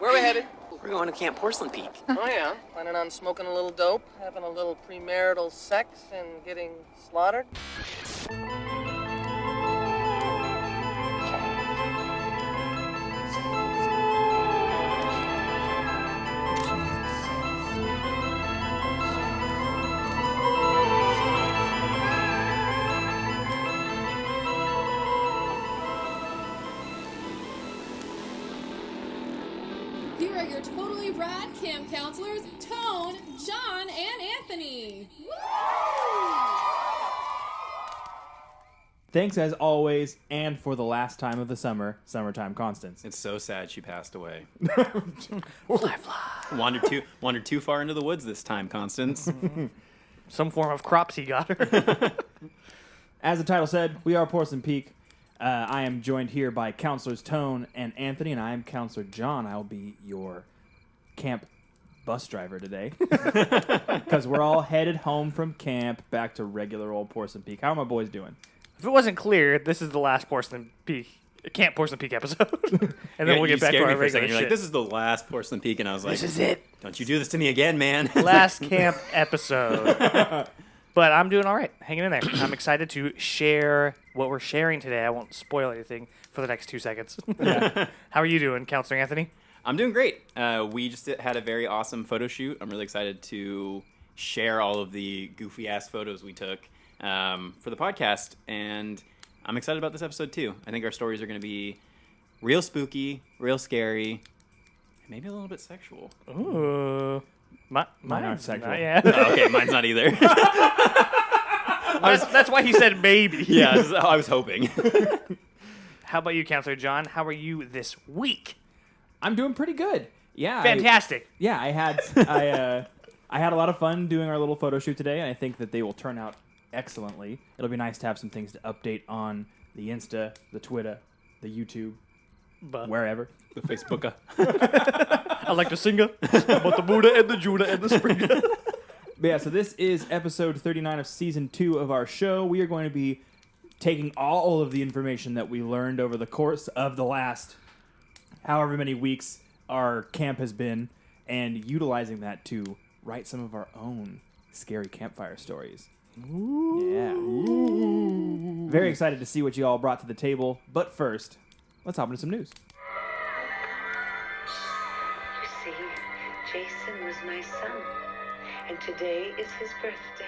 Where are we headed? We're going to Camp Porcelain Peak. Oh, yeah? Planning on smoking a little dope, having a little premarital sex, and getting slaughtered? Here are your totally rad camp counselors, Tone, John, and Anthony. Woo! Thanks as always, and for the last time of the summertime Constance. It's so sad she passed away. Fly. Wandered too far into the woods this time, Constance. Some form of cropsy got her. As the title said, we are Porcelain Peak. I am joined here by Counselors Tone and Anthony, and I am Counselor John. I'll be your camp bus driver today. Because we're all headed home from camp back to regular old Porcelain Peak. How are my boys doing? If it wasn't clear, this is the last Camp Porcelain Peak episode. And then we'll get back to our regular shit. You're like, this is the last Porcelain Peak, and I was like, This is it. Don't you do this to me again, man. Last camp episode. But I'm doing all right, hanging in there. I'm excited to share what we're sharing today. I won't spoil anything for the next 2 seconds. How are you doing, Counselor Anthony? I'm doing great. We just had a very awesome photo shoot. I'm really excited to share all of the goofy-ass photos we took for the podcast, and I'm excited about this episode, too. I think our stories are going to be real spooky, real scary, and maybe a little bit sexual. Ooh. Mine aren't sexual. Yeah. Oh, okay, mine's not either. That's why he said maybe. Yeah, I was hoping. How about you, Counselor John? How are you this week? I'm doing pretty good. Yeah. Fantastic. I had I had a lot of fun doing our little photo shoot today, and I think that they will turn out excellently. It'll be nice to have some things to update on the Insta, the Twitter, the YouTube, wherever. The Facebook. I like to sing about the Buddha and the Judah and the Springer. But yeah, so this is episode 39 of season 2 of our show. We are going to be taking all of the information that we learned over the course of the last however many weeks our camp has been and utilizing that to write some of our own scary campfire stories. Ooh. Yeah. Ooh. Very excited to see what you all brought to the table. But first, let's hop into some news. You see, Jason was my son, and today is his birthday.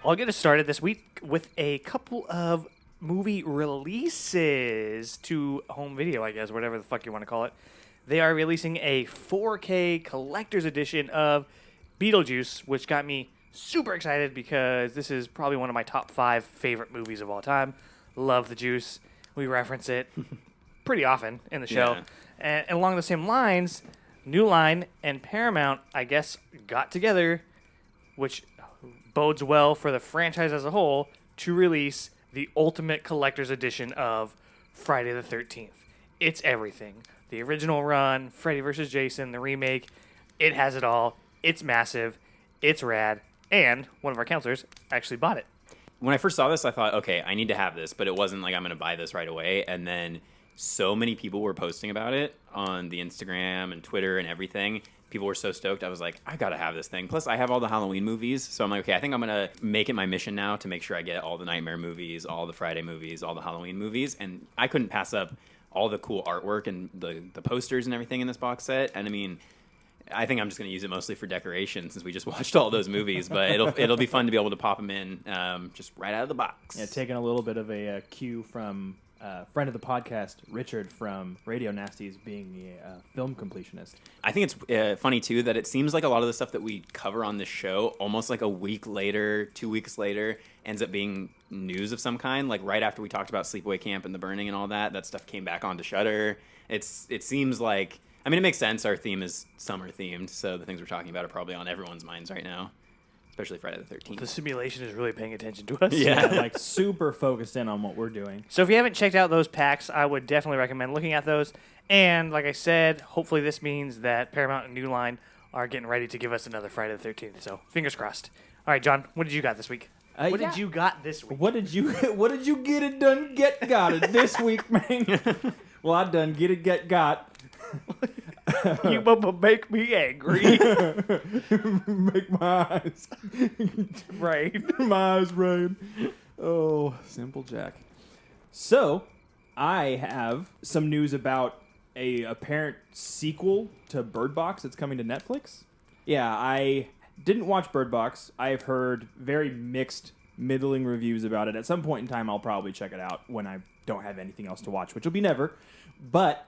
I'll get us started this week with a couple of movie releases to home video, I guess, whatever the fuck you want to call it. They are releasing a 4K collector's edition of Beetlejuice, which got me super excited because this is probably one of my top 5 favorite movies of all time. Love the juice. We reference it pretty often in the show. Yeah. And along the same lines, New Line and Paramount, I guess, got together, which bodes well for the franchise as a whole, to release the ultimate collector's edition of Friday the 13th. It's everything. The original run, Freddy vs. Jason, the remake, it has it all. It's massive. It's rad. And one of our counselors actually bought it. When I first saw this, I thought, okay, I need to have this, but it wasn't like I'm going to buy this right away. And then so many people were posting about it on the Instagram and Twitter and everything. People were so stoked. I was like, I got to have this thing. Plus, I have all the Halloween movies. So I'm like, okay, I think I'm going to make it my mission now to make sure I get all the Nightmare movies, all the Friday movies, all the Halloween movies. And I couldn't pass up all the cool artwork and the posters and everything in this box set. And I mean, I think I'm just going to use it mostly for decoration since we just watched all those movies. But it'll be fun to be able to pop them in just right out of the box. Yeah, taking a little bit of a cue from friend of the podcast, Richard from Radio Nasties, being a film completionist. I think it's funny, too, that it seems like a lot of the stuff that we cover on this show, almost like a week later, 2 weeks later, ends up being news of some kind. Like right after we talked about Sleepaway Camp and the burning and all that stuff came back onto Shudder. It seems like, I mean, it makes sense. Our theme is summer themed, so the things we're talking about are probably on everyone's minds right now, especially Friday the 13th. The simulation is really paying attention to us. Yeah, like super focused in on what we're doing. So if you haven't checked out those packs, I would definitely recommend looking at those. And like I said, hopefully this means that Paramount and New Line are getting ready to give us another Friday the 13th. So fingers crossed. All right, John, what did you got this week? What did you got this week? What did you get it done got it this week, man? Well, I done get it got. You make me angry. Make my eyes. Right. My eyes rain. Oh, Simple Jack. So, I have some news about a apparent sequel to Bird Box that's coming to Netflix. Yeah, I didn't watch Bird Box. I have heard very mixed, middling reviews about it. At some point in time, I'll probably check it out when I don't have anything else to watch, which will be never. But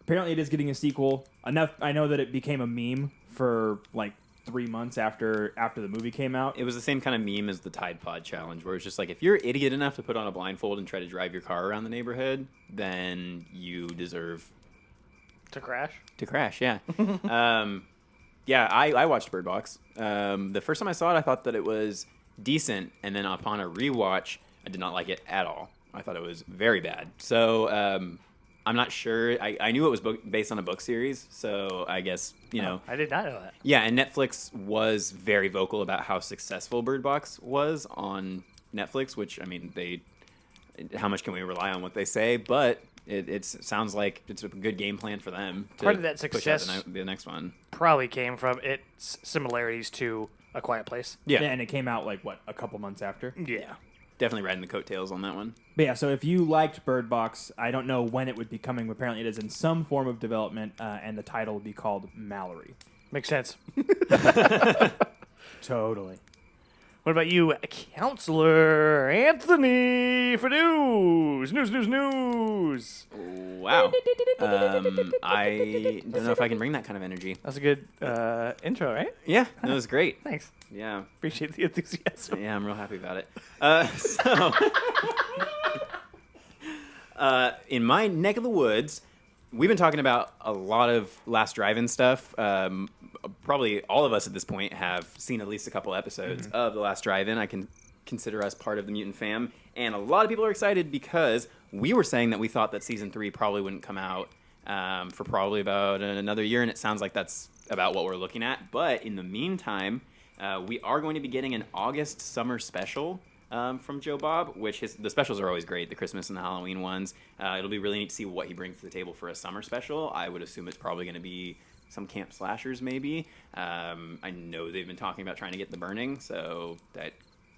apparently it is getting a sequel. Enough, I know that it became a meme for like 3 months after the movie came out. It was the same kind of meme as the Tide Pod challenge, where it's just like, if you're idiot enough to put on a blindfold and try to drive your car around the neighborhood, then you deserve To crash? to crash. Yeah. Yeah, I watched Bird Box. The first time I saw it, I thought that it was decent, and then upon a rewatch, I did not like it at all. I thought it was very bad. So I'm not sure. I knew it was based on a book series, so I guess, you know. I did not know that. Yeah, and Netflix was very vocal about how successful Bird Box was on Netflix, which, I mean, how much can we rely on what they say? But it sounds like it's a good game plan for them to Part of that push out success the next one. probably came from its similarities to A Quiet Place. Yeah. And it came out like, what, a couple months after? Yeah. Definitely riding the coattails on that one. But yeah, so if you liked Bird Box, I don't know when it would be coming, but apparently it is in some form of development, and the title would be called Mallory. Makes sense. Totally. What about you, Counselor Anthony, for news? News. Wow. I don't know if I can bring that kind of energy. That's a good intro, right? Yeah, that was great. Thanks. Yeah. Appreciate the enthusiasm. Yeah, I'm real happy about it. In my neck of the woods, we've been talking about a lot of Last Drive-In stuff. Probably all of us at this point have seen at least a couple episodes of The Last Drive-In. I can consider us part of the Mutant Fam. And a lot of people are excited because we were saying that we thought that Season 3 probably wouldn't come out for probably about another year, and it sounds like that's about what we're looking at. But in the meantime, we are going to be getting an August summer special from Joe Bob, which the specials are always great, the Christmas and the Halloween ones. It'll be really neat to see what he brings to the table for a summer special. I would assume it's probably going to be some camp slashers, maybe. I know they've been talking about trying to get The Burning, so that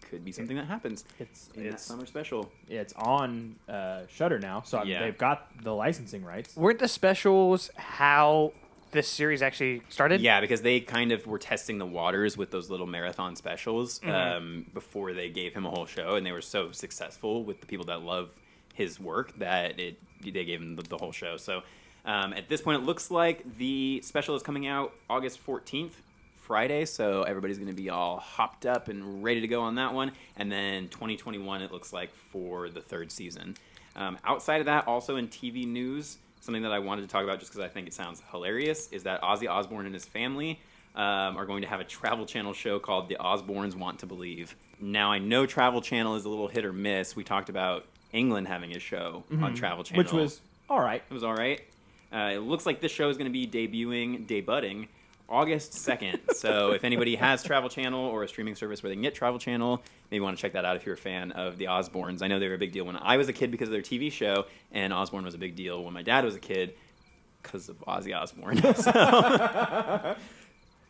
could be something that happens in that summer special. It's on Shudder now, so Yeah. they've got the licensing rights. Weren't the specials how this series actually started? Yeah, because they kind of were testing the waters with those little marathon specials before they gave him a whole show, and they were so successful with the people that love his work that they gave him the whole show. So at this point, it looks like the special is coming out August 14th, Friday, so everybody's going to be all hopped up and ready to go on that one. And then 2021, it looks like, for the third season. Outside of that, also in TV news, something that I wanted to talk about just because I think it sounds hilarious is that Ozzy Osbourne and his family are going to have a Travel Channel show called The Osbournes Want to Believe. Now, I know Travel Channel is a little hit or miss. We talked about England having a show on Travel Channel. Which was all right. It was all right. It looks like this show is going to be debuting August 2nd. So if anybody has Travel Channel or a streaming service where they can get Travel Channel, maybe want to check that out if you're a fan of the Osbournes. I know they were a big deal when I was a kid because of their TV show, and Osbourne was a big deal when my dad was a kid because of Ozzy Osbourne. So.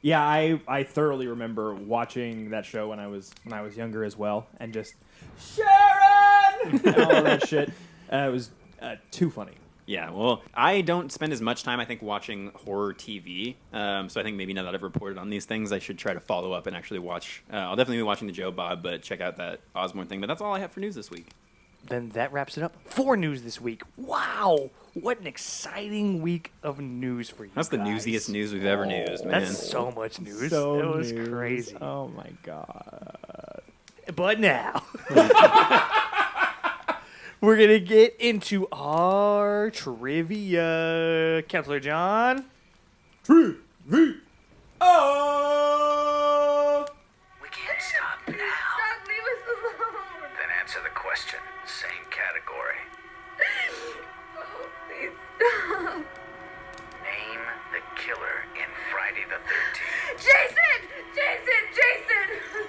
Yeah, I thoroughly remember watching that show when I was younger as well, and just Sharon and all that shit. It was too funny. Yeah, well, I don't spend as much time, I think, watching horror TV. So I think maybe now that I've reported on these things, I should try to follow up and actually watch. I'll definitely be watching the Joe Bob, but check out that Osbourne thing. But that's all I have for news this week. Then that wraps it up for news this week. Wow, what an exciting week of news for you That's the guys. newsiest news we've ever newsed, man. That's so much news. So it was news. crazy. Oh my god. But now, we're going to get into our trivia. Counselor John? Trivia. We can't stop now. Dad, leave us alone. Then answer the question. Same category. Oh, please stop. Name the killer in Friday the 13th. Jason! Jason! Jason!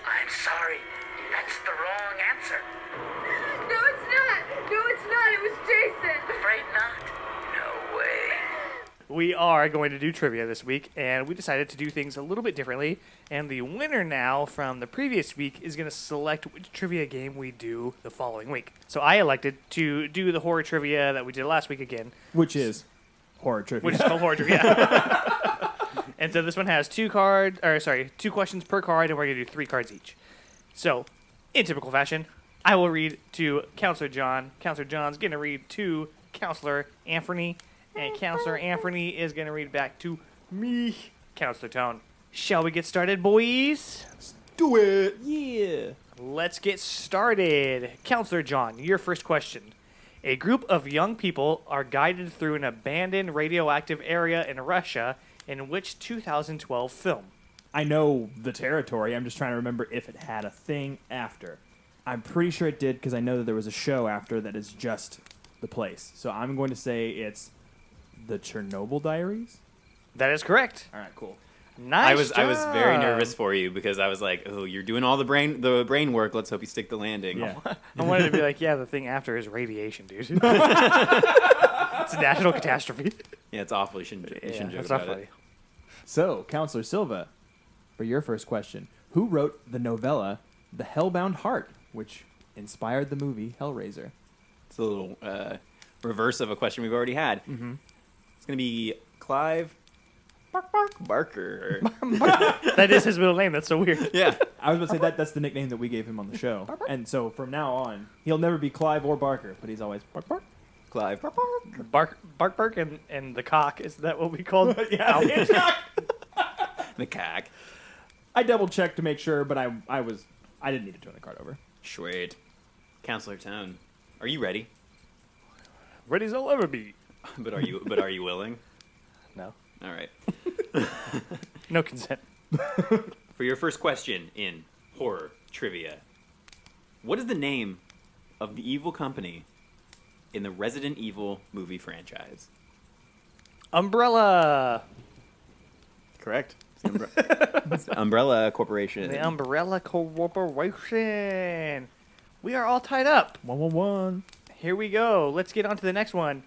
I'm sorry. That's the wrong answer. No, it's not. No, it's not. It was Jason. Afraid not? No way. we are going to do trivia this week, and we decided to do things a little bit differently. And the winner now from the previous week is going to select which trivia game we do the following week. So I elected to do the horror trivia that we did last week again, Which is horror trivia. which is called horror trivia. And so this one has two questions per card, and we're going to do 3 cards each. So, in typical fashion, I will read to Counselor John. Counselor John's going to read to Counselor Anthony. And Counselor Anthony is going to read back to me, Counselor Tone. Shall we get started, boys? Do it. Yeah. Let's get started. Counselor John, your first question. A group of young people are guided through an abandoned radioactive area in Russia in which 2012 film? I know the territory. I'm just trying to remember if it had a thing after. I'm pretty sure it did because I know that there was a show after that is just the place. So I'm going to say it's the Chernobyl Diaries. That is correct. All right, cool. Nice I was very job. nervous for you because I was like, oh, you're doing all the brain work. Let's hope you stick the landing. Yeah. I wanted to be like, yeah, the thing after is radiation, dude. It's a national catastrophe. Yeah, it's awful. You shouldn't joke That's about not funny. it. So, Counselor Silva, for your first question, who wrote the novella The Hellbound Heart, which inspired the movie Hellraiser? It's a little reverse of a question we've already had. Mm-hmm. It's going to be Clive Barker. That is his middle name. That's so weird. Yeah. I was going to say that's the nickname that we gave him on the show. And so from now on, he'll never be Clive or Barker, but he's always Bark Bark. Clive Bark and the cock. Is that what we called? Yeah, the cack. I double checked to make sure, but I didn't need to turn the card over. Sweet. Counselor Tone, are you ready? Ready as I'll ever be. But are you willing? No. All right. No consent. For your first question in horror trivia, what is the name of the evil company in the Resident Evil movie franchise? Umbrella. Correct. It's the Umbrella Corporation. The Umbrella Corporation. We are all tied up. 111. Here we go. Let's get on to the next one.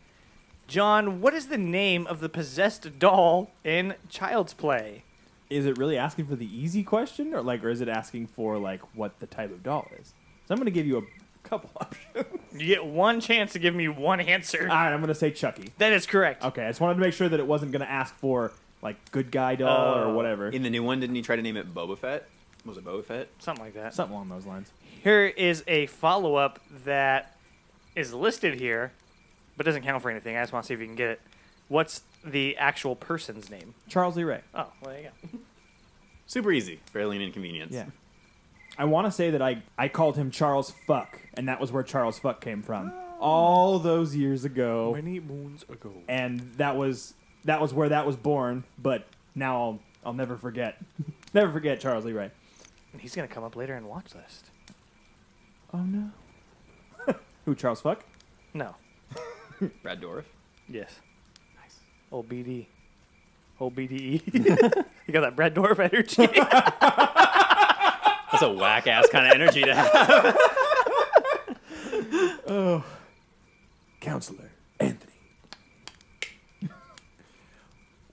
John, what is the name of the possessed doll in Child's Play? Is it really asking for the easy question, or is it asking for what the type of doll is? So I'm going to give you a couple options. You get one chance to give me one answer. All right, I'm going to say Chucky. That is correct. Okay, I just wanted to make sure that it wasn't going to ask for good guy doll or whatever. In the new one, didn't he try to name it Boba Fett? Was it Boba Fett? Something like that. Something along those lines. Here is a follow-up that is listed here, but doesn't count for anything. I just want to see if you can get it. What's the actual person's name? Charles Lee Ray. Oh, well, there you go. Super easy. Barely an inconvenience. Yeah. I want to say that I called him Charles Fuck, and that was where Charles Fuck came from. All those years ago. Many moons ago. And that was where that was born, but now I'll never forget. Never forget Charles Lee Ray. And he's going to come up later in Watchlist. Oh, no. Who, Charles Fuck? No. Brad Dourif. Yes. Nice. Old BD. Old BDE. You got that Brad Dorff energy. That's a whack-ass kind of energy to have. Oh. Counselor Anthony.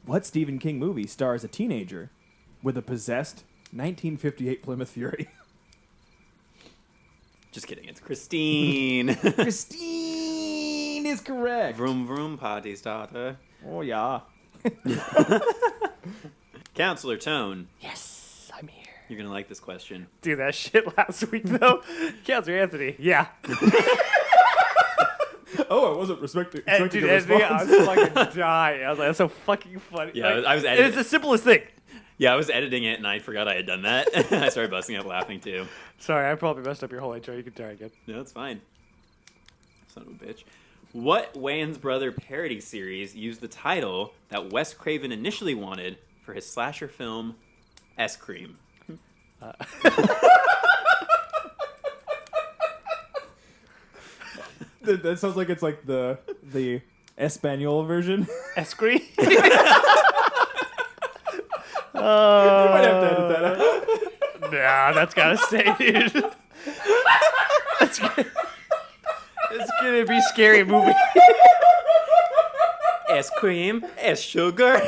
What Stephen King movie stars a teenager with a possessed 1958 Plymouth Fury? Just kidding. It's Christine. Christine is correct. Vroom vroom party starter. Oh, yeah. Counselor Tone, Yes, I'm here. you're going to like this question. Dude, that shit last week, though. Counselor Anthony. Yeah. Oh, I wasn't expecting Dude, a Anthony, response. I was fucking dying. I was like, that's so fucking funny. Yeah, Like, I was and editing. it's the simplest thing. Yeah, I was editing it and I forgot I had done that. I started busting up laughing too. Sorry, I probably messed up your whole intro. You can try again. No, that's fine. Son of a bitch. What Wayans Brother parody series used the title that Wes Craven initially wanted for his slasher film, S-Cream? That sounds like it's like the Espanol version. Escree? You might have to edit that out. Nah, that's gotta stay, dude. It's gonna be a scary movie. S cream, S sugar.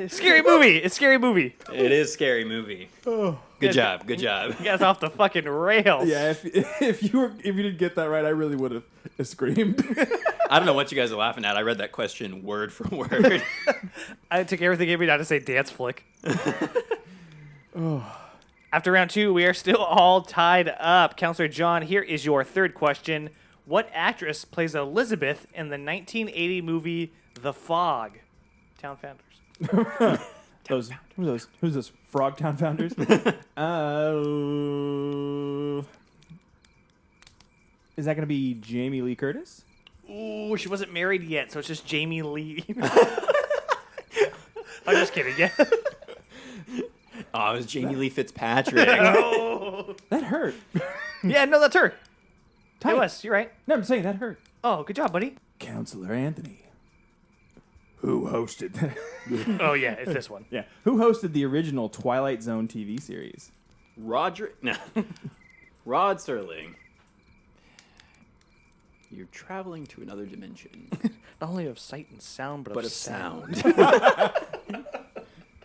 Scary movie. It's scary movie. It is scary movie. Good job. Good job. You guys off the fucking rails. Yeah, if you didn't get that right, I really would have screamed. I don't know what you guys are laughing at. I read that question word for word. I took everything in me not to say dance flick. After round 2, we are still all tied up. Counselor John, here is your third question. What actress plays Elizabeth in the 1980 movie The Fog? Town Founders. Who's those? Frog Town Founders? Is that going to be Jamie Lee Curtis? Ooh, she wasn't married yet, so it's just Jamie Lee. I'm just kidding. Yeah. Oh, it was Jamie Lee Fitzpatrick. Oh. That hurt. Yeah, no, that's her. Tight. It was. You're right. No, I'm saying that hurt. Oh, good job, buddy. Counselor Anthony. Who hosted? Oh, yeah, it's this one. Yeah. Who hosted the original Twilight Zone TV series? Rod Serling. You're traveling to another dimension. Not only of sight and sound, but But of of sound.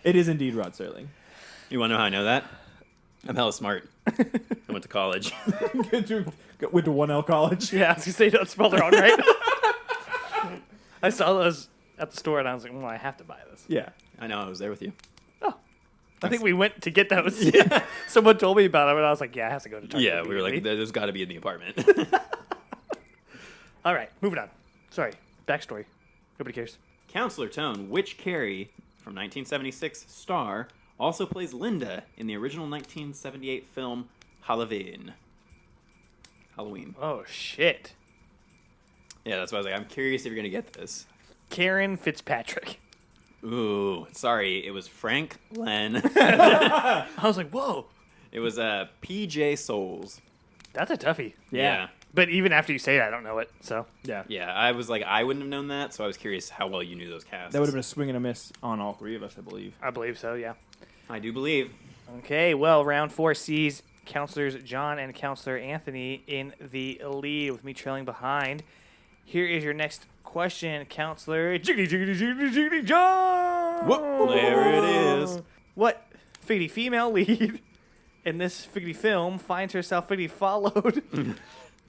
It is indeed Rod Serling. You want to know how I know that? I'm hella smart. I went to college. Went to 1L college. Yeah, I was going to say, don't spell it wrong, right? I saw those at the store, and I was like, well, I have to buy this. Yeah. I know, I was there with you. Oh. I think we went to get those. Yeah. Someone told me about it, and I was like, yeah, I have to go to Target. Yeah, we were like, there's got to be in the apartment. All right, moving on. Sorry, backstory. Nobody cares. Counselor Tone, which Carrie from 1976 star also plays Linda in the original 1978 film Halloween? Oh, shit. Yeah, that's why I was like, I'm curious if you're going to get this. Karen Fitzpatrick. Ooh, sorry, it was Frank Len. I was like, whoa. It was PJ Souls. That's a toughie. Yeah. But even after you say it, I don't know it, so. Yeah. Yeah, I was like, I wouldn't have known that, so I was curious how well you knew those casts. That would have been a swing and a miss on all three of us, I believe. I believe so, yeah. I do believe. Okay, well, round 4 sees Counselors John and Counselor Anthony in the lead, with me trailing behind. Here is your next question, Counselor Jiggity John! Whoop, there it is. What figgity female lead in this figgity film finds herself figgity followed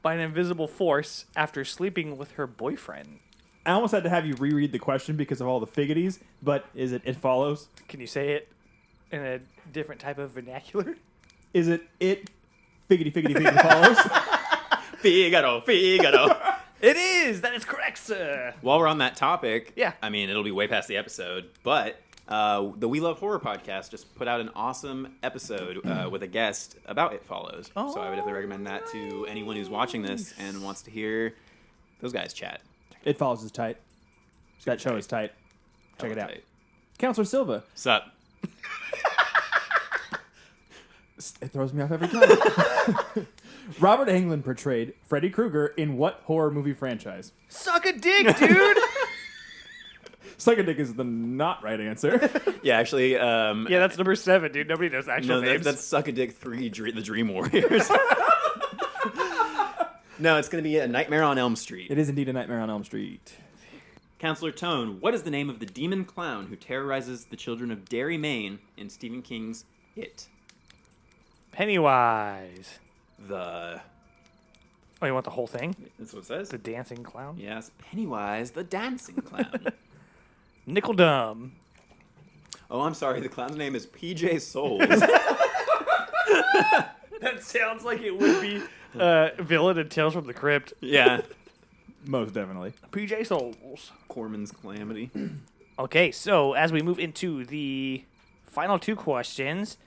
by an invisible force after sleeping with her boyfriend? I almost had to have you reread the question because of all the figgities, but is it follows? Can you say it in a different type of vernacular? Is it figgity follows? Figaro. It is! That is correct, sir! While we're on that topic, Yeah. I mean, it'll be way past the episode, but the We Love Horror podcast just put out an awesome episode with a guest about It Follows. So I would definitely recommend that to anyone who's watching this and wants to hear those guys chat. It Follows is tight. That show is tight. Check it out. Tight. Counselor Silva. Sup? It throws me off every time. Robert Englund portrayed Freddy Krueger in what horror movie franchise? Suck a dick, dude! Suck a dick is the not right answer. Yeah, actually, Yeah, that's number 7, dude. Nobody knows actual no, names. that's Suck a Dick 3, The Dream Warriors. No, it's going to be A Nightmare on Elm Street. It is indeed A Nightmare on Elm Street. Counselor Tone, what is the name of the demon clown who terrorizes the children of Derry, Maine in Stephen King's It? Pennywise. Oh, you want the whole thing? That's what it says. The dancing clown? Yes, Pennywise the dancing clown. Nickel Dumb. Oh, I'm sorry. The clown's name is PJ Souls. That sounds like it would be villain in Tales from the Crypt. Yeah. Most definitely. PJ Souls. Corman's Calamity. Okay, so as we move into the final 2 questions,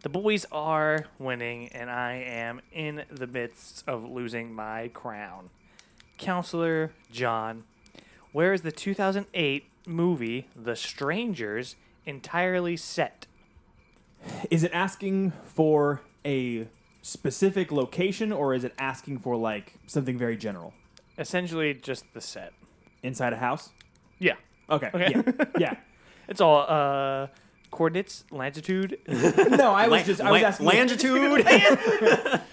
the boys are winning, and I am in the midst of losing my crown. Counselor John, where is the 2008 movie The Strangers entirely set? Is it asking for a specific location, or is it asking for like something very general? Essentially, just the set. Inside a house? Yeah. Okay. Okay. Yeah. It's all coordinates, longitude. No, I was asking. Longitude.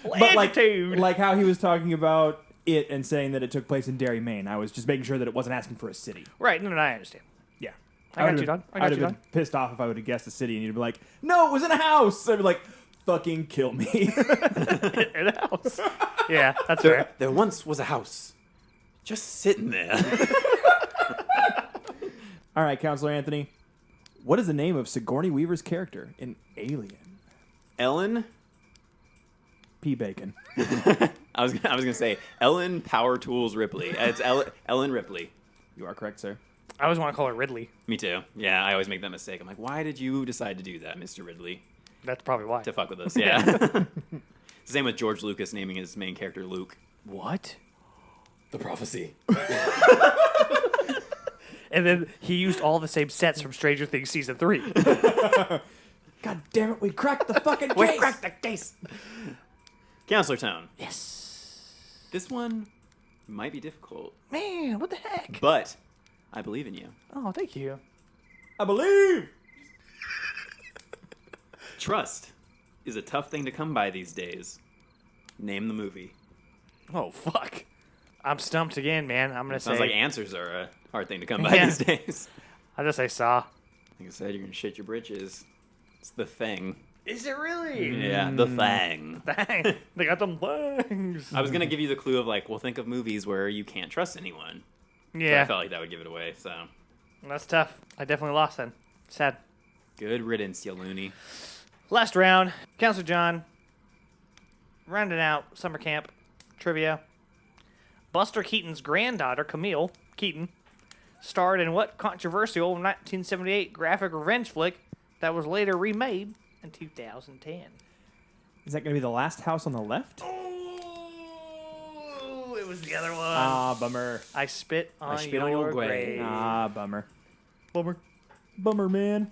But like how he was talking about it and saying that it took place in Derry, Maine. I was just making sure that it wasn't asking for a city. Right. No, I understand. Yeah. I got you, dog. I got would you, have dog. been pissed off if I would have guessed a city and you'd be like, no, it was in a house. I'd be like, fucking kill me. In a house. Yeah, that's fair. There once was a house. Just sitting there. All right, Counselor Anthony. What is the name of Sigourney Weaver's character in Alien? Ellen? P. Bacon. I was gonna say Ellen Power Tools Ripley. It's Ellen Ripley. You are correct, sir. I always want to call her Ridley. Me too. Yeah, I always make that mistake. I'm like, why did you decide to do that, Mr. Ridley? That's probably why. To fuck with us, yeah. Same with George Lucas naming his main character Luke. What? The prophecy. And then he used all the same sets from Stranger Things Season 3. God damn it, we cracked the fucking case. We cracked the case. Counselor Tone. Yes. This one might be difficult, Man, what the heck? but I believe in you. Oh, thank you. I believe. Trust is a tough thing to come by these days. Name the movie. Oh, fuck. I'm stumped again, man. I'm going to say... Sounds like answers are a hard thing to come by Yeah. these days. I'll just say Saw. Like I said, you're gonna shit your britches. It's the thing. Is it really? Yeah, the thing. Dang. They got them legs. I was gonna give you the clue of like, well, think of movies where you can't trust anyone. But I Yeah. felt like that would give it away. So That's tough. I definitely lost then. Sad. good riddance, you loony. Last round. Counselor John. Rounding out summer camp trivia. Buster Keaton's granddaughter, Camille Keaton, starred in what controversial 1978 graphic revenge flick that was later remade in 2010? Is that going to be The Last House on the Left? Oh, it was the other one. Ah, bummer. I spit on spit your on your grave. grave. Ah, bummer. Bummer. Bummer, man.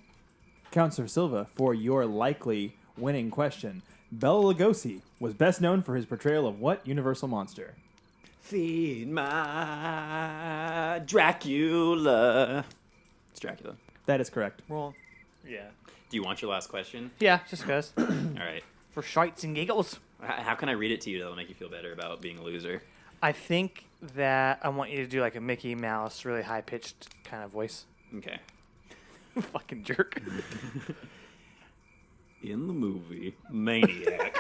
Counselor Silva, for your likely winning question. Bela Lugosi was best known for his portrayal of what Universal monster? Feed my Dracula. It's Dracula. That is correct. Well, yeah. Do you want your last question? Yeah, just because. All right. For shites and giggles. How can I read it to you that'll make you feel better about being a loser? I think that I want you to do like a Mickey Mouse, really high pitched kind of voice. Okay. Fucking jerk. In the movie Maniac,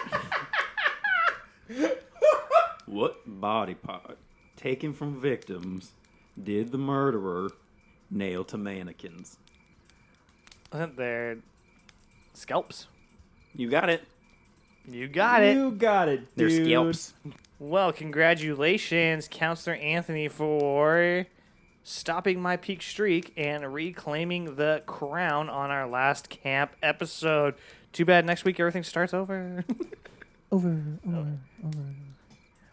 what body part taken from victims did the murderer nail to mannequins? Wasn't there scalps? You got it. You got it. You got it, They're dude. scalps. Well, congratulations, Counselor Anthony, for stopping my peak streak and reclaiming the crown on our last camp episode. Too bad next week everything starts over. Over.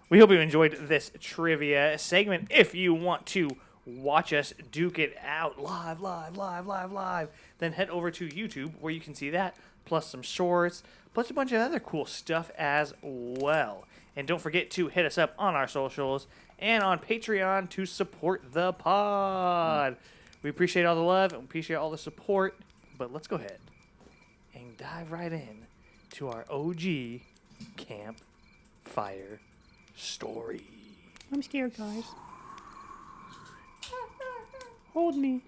We hope you enjoyed this trivia segment. If you want to watch us duke it out live, then head over to YouTube where you can see that, plus some shorts, plus a bunch of other cool stuff as well. And don't forget to hit us up on our socials and on Patreon to support the pod. We appreciate all the love and appreciate all the support, but let's go ahead and dive right in to our OG Campfire story. I'm scared, guys. Hold me.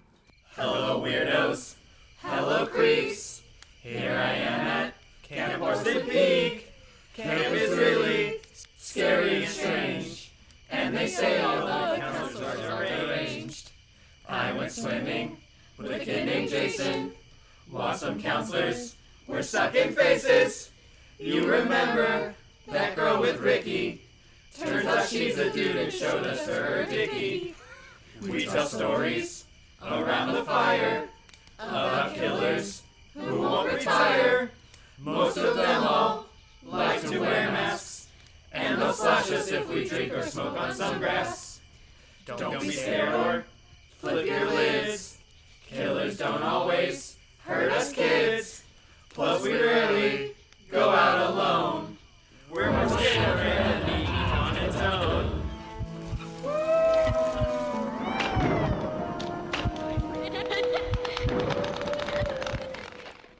Hello, weirdos. Hello, creeps. Here I am at Camp Porcelain Peak. Camp is really scary and strange, and they say all the counselors are deranged. I went swimming with a kid named Jason, while some counselors were sucking faces. You remember that girl with Ricky? Turns out she's a dude and showed us her dickie. We tell stories around the fire about killers who won't retire. Most of them all like to wear masks, and they'll slash us if we drink or smoke on some grass. Don't be scared or flip your lids. Killers don't always hurt us kids. Plus we rarely go out alone. We're more scarier than eating on its own.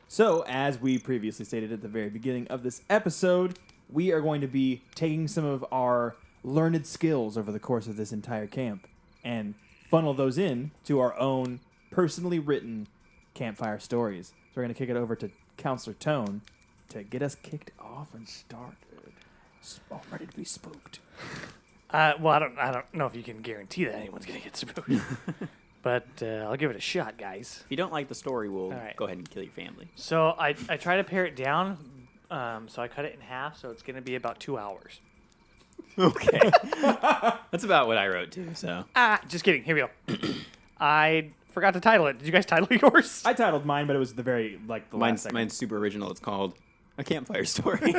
So, as we previously stated at the very beginning of this episode, we are going to be taking some of our learned skills over the course of this entire camp and funnel those in to our own personally written campfire stories. So we're going to kick it over to Counselor Tone to get us kicked off and started. All ready to be spooked. Well, I don't know if you can guarantee that anyone's going to get spooked. But I'll give it a shot, guys. If you don't like the story, we'll right. go ahead and kill your family. So I try to pare it down. So I cut it in half, so it's going to be about 2 hours. Okay. That's about what I wrote, too, so. Just kidding. Here we go. I forgot to title it. Did you guys title yours? I titled mine, but it was the very, the last second. Mine's super original. It's called A Campfire Story.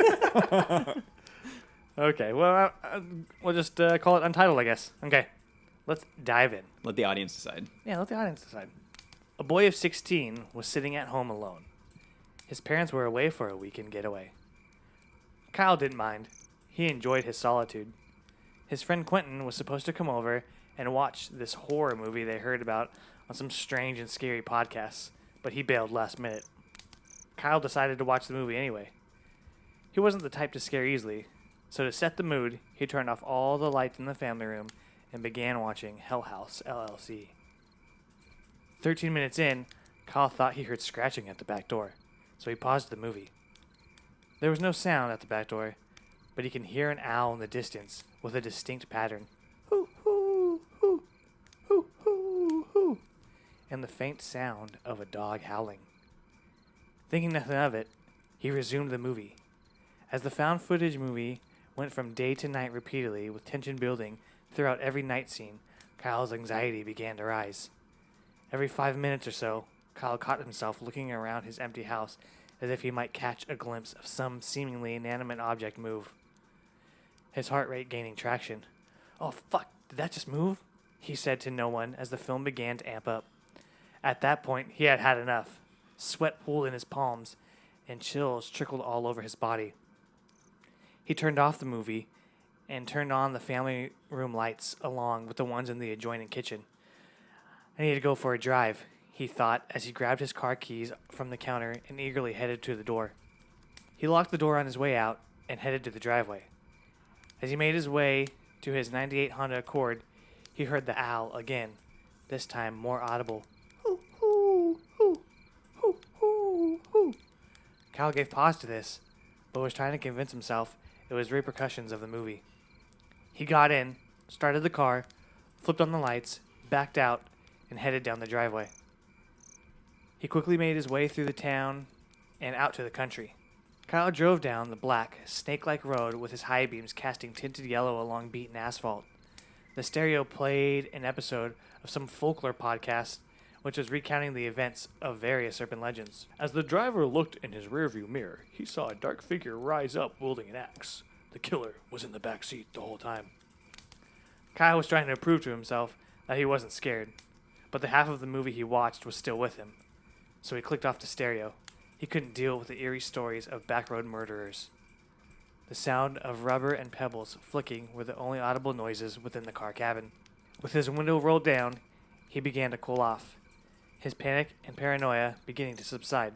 Okay, well, we'll just call it Untitled, I guess. Okay, let's dive in. Let the audience decide. Yeah, let the audience decide. A boy of 16 was sitting at home alone. His parents were away for a weekend getaway. Kyle didn't mind. He enjoyed his solitude. His friend Quentin was supposed to come over and watch this horror movie they heard about on some strange and scary podcasts, but he bailed last minute. Kyle decided to watch the movie anyway. He wasn't the type to scare easily, so to set the mood, he turned off all the lights in the family room and began watching Hell House, LLC. 13 minutes in, Kyle thought he heard scratching at the back door, so he paused the movie. There was no sound at the back door, but he can hear an owl in the distance with a distinct pattern. Hoo, hoo, hoo, hoo, hoo, hoo, and the faint sound of a dog howling. Thinking nothing of it, he resumed the movie. As the found footage movie went from day to night repeatedly with tension building throughout every night scene, Kyle's anxiety began to rise. Every 5 minutes or so, Kyle caught himself looking around his empty house as if he might catch a glimpse of some seemingly inanimate object move. His heart rate gaining traction. "Oh, fuck, did that just move?" he said to no one as the film began to amp up. At that point, he had had enough. Sweat pooled in his palms, and chills trickled all over his body. He turned off the movie and turned on the family room lights along with the ones in the adjoining kitchen. "I need to go for a drive," he thought as he grabbed his car keys from the counter and eagerly headed to the door. He locked the door on his way out and headed to the driveway. As he made his way to his 98 Honda Accord, he heard the owl again, this time more audible. Hoo, hoo, hoo, hoo, hoo, hoo. Kyle gave pause to this, but was trying to convince himself it was repercussions of the movie. He got in, started the car, flipped on the lights, backed out, and headed down the driveway. He quickly made his way through the town and out to the country. Kyle drove down the black, snake-like road with his high beams casting tinted yellow along beaten asphalt. The stereo played an episode of some folklore podcast, which was recounting the events of various urban legends. As the driver looked in his rearview mirror, he saw a dark figure rise up wielding an axe. The killer was in the back seat the whole time. Kyle was trying to prove to himself that he wasn't scared, but the half of the movie he watched was still with him, so he clicked off the stereo. He couldn't deal with the eerie stories of backroad murderers. The sound of rubber and pebbles flicking were the only audible noises within the car cabin. With his window rolled down, he began to cool off, his panic and paranoia beginning to subside.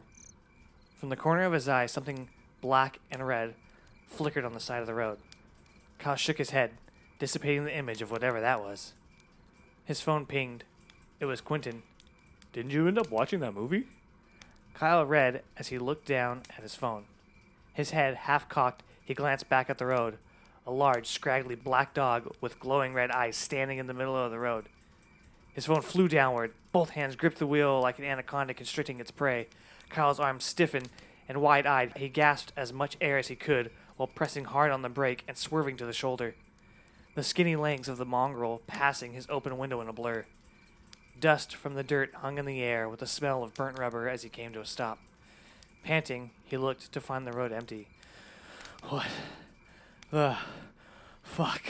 From the corner of his eye, something black and red flickered on the side of the road. Kyle shook his head, dissipating the image of whatever that was. His phone pinged. It was Quentin. "Didn't you end up watching that movie?" Kyle read as he looked down at his phone. His head half cocked, he glanced back at the road. A large, scraggly black dog with glowing red eyes standing in the middle of the road. His phone flew downward. Both hands gripped the wheel like an anaconda constricting its prey. Kyle's arms stiffened, and wide-eyed, he gasped as much air as he could while pressing hard on the brake and swerving to the shoulder. The skinny legs of the mongrel passing his open window in a blur. Dust from the dirt hung in the air with the smell of burnt rubber as he came to a stop. Panting, he looked to find the road empty. "What the fuck?"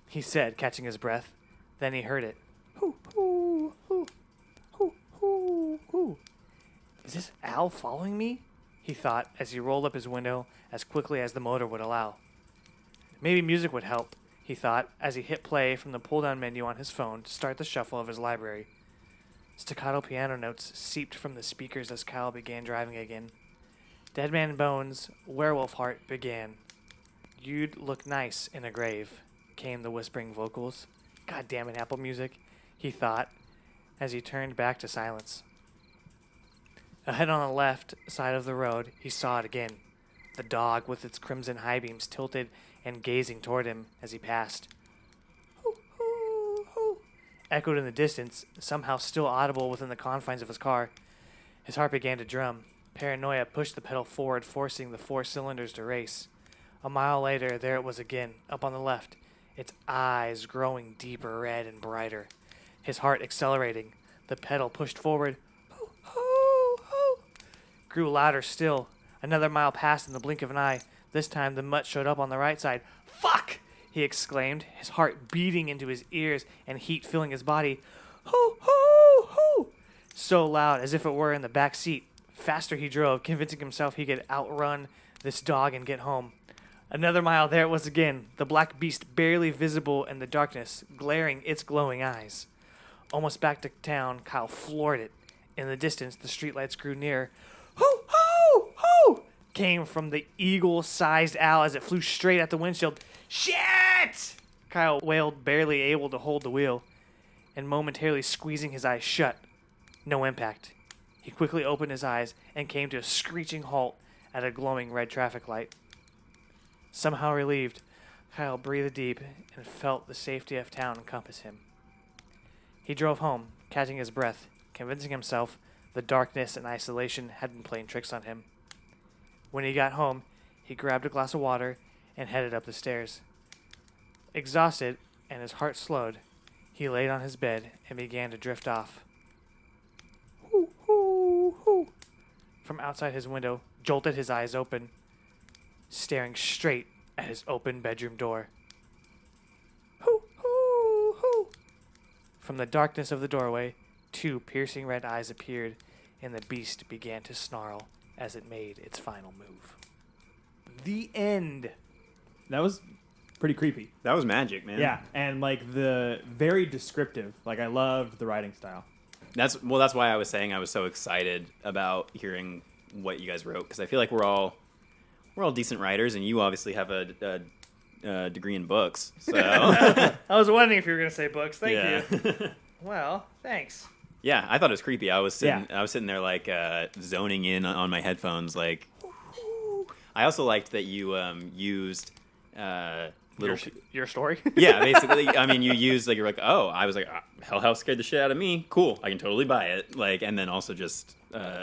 he said, catching his breath. Then he heard it. "Hoo, hoo, hoo, hoo, hoo, hoo." "Is this owl following me?" he thought as he rolled up his window as quickly as the motor would allow. Maybe music would help, he thought as he hit play from the pull-down menu on his phone to start the shuffle of his library. Staccato piano notes seeped from the speakers as Kyle began driving again. Dead Man Bones' Werewolf Heart began. "You'd look nice in a grave," came the whispering vocals. God damn it, Apple Music, he thought, as he turned back to silence. Ahead on the left side of the road, he saw it again. The dog with its crimson high beams tilted and gazing toward him as he passed. Hoo, hoo, hoo. Echoed in the distance, somehow still audible within the confines of his car. His heart began to drum. Paranoia pushed the pedal forward, forcing the 4 cylinders to race. A mile later, there it was again, up on the left, its eyes growing deeper red and brighter. His heart accelerating. The pedal pushed forward. Hoo, hoo, hoo. Grew louder still. Another mile passed in the blink of an eye. This time the mutt showed up on the right side. Fuck! He exclaimed, his heart beating into his ears and heat filling his body. Hoo, hoo, hoo! So loud, as if it were in the back seat. Faster he drove, convincing himself he could outrun this dog and get home. Another mile, there it was again, the black beast barely visible in the darkness, glaring its glowing eyes. Almost back to town, Kyle floored it. In the distance, the streetlights grew near. Hoo, hoo, hoo! Came from the eagle-sized owl as it flew straight at the windshield. Shit! Kyle wailed, barely able to hold the wheel, and momentarily squeezing his eyes shut. No impact. He quickly opened his eyes and came to a screeching halt at a glowing red traffic light. Somehow relieved, Kyle breathed deep and felt the safety of town encompass him. He drove home, catching his breath, convincing himself the darkness and isolation had been playing tricks on him. When he got home, he grabbed a glass of water and headed up the stairs. Exhausted and his heart slowed, he laid on his bed and began to drift off. Hoo, hoo, hoo. From outside his window, jolted his eyes open, staring straight at his open bedroom door. Hoo, hoo, hoo. From the darkness of the doorway, 2 piercing red eyes appeared, and the beast began to snarl as it made its final move. The end. That was pretty creepy. That was magic, man. Yeah, and like the very descriptive. Like I loved the writing style. That's why I was saying I was so excited about hearing what you guys wrote, because I feel like we're all decent writers, and you obviously have a degree in books. So I was wondering if you were going to say books. Thank you. you. Well, thanks. Yeah, I thought it was creepy. I was sitting there like zoning in on my headphones. Like, I also liked that you used little. Your story? Yeah, basically. I mean, you used like you're like, oh, I was like, Hell House scared the shit out of me. Cool, I can totally buy it. Like, and then also just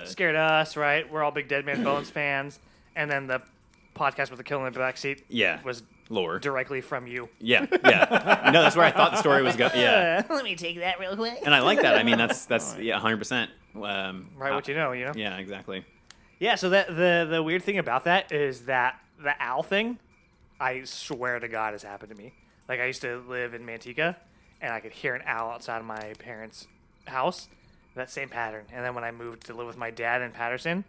scared us, right? We're all big Dead Man Bones fans, and then the podcast with the kill in the backseat. Yeah, was lore directly from you. Yeah. No, that's where I thought the story was going. Yeah. Let me take that real quick. And I like that. I mean, that's 100%. Right, what you know. Yeah, exactly. Yeah. So that the weird thing about that is that the owl thing, I swear to God, has happened to me. Like I used to live in Manteca, and I could hear an owl outside of my parents' house. That same pattern. And then when I moved to live with my dad in Patterson,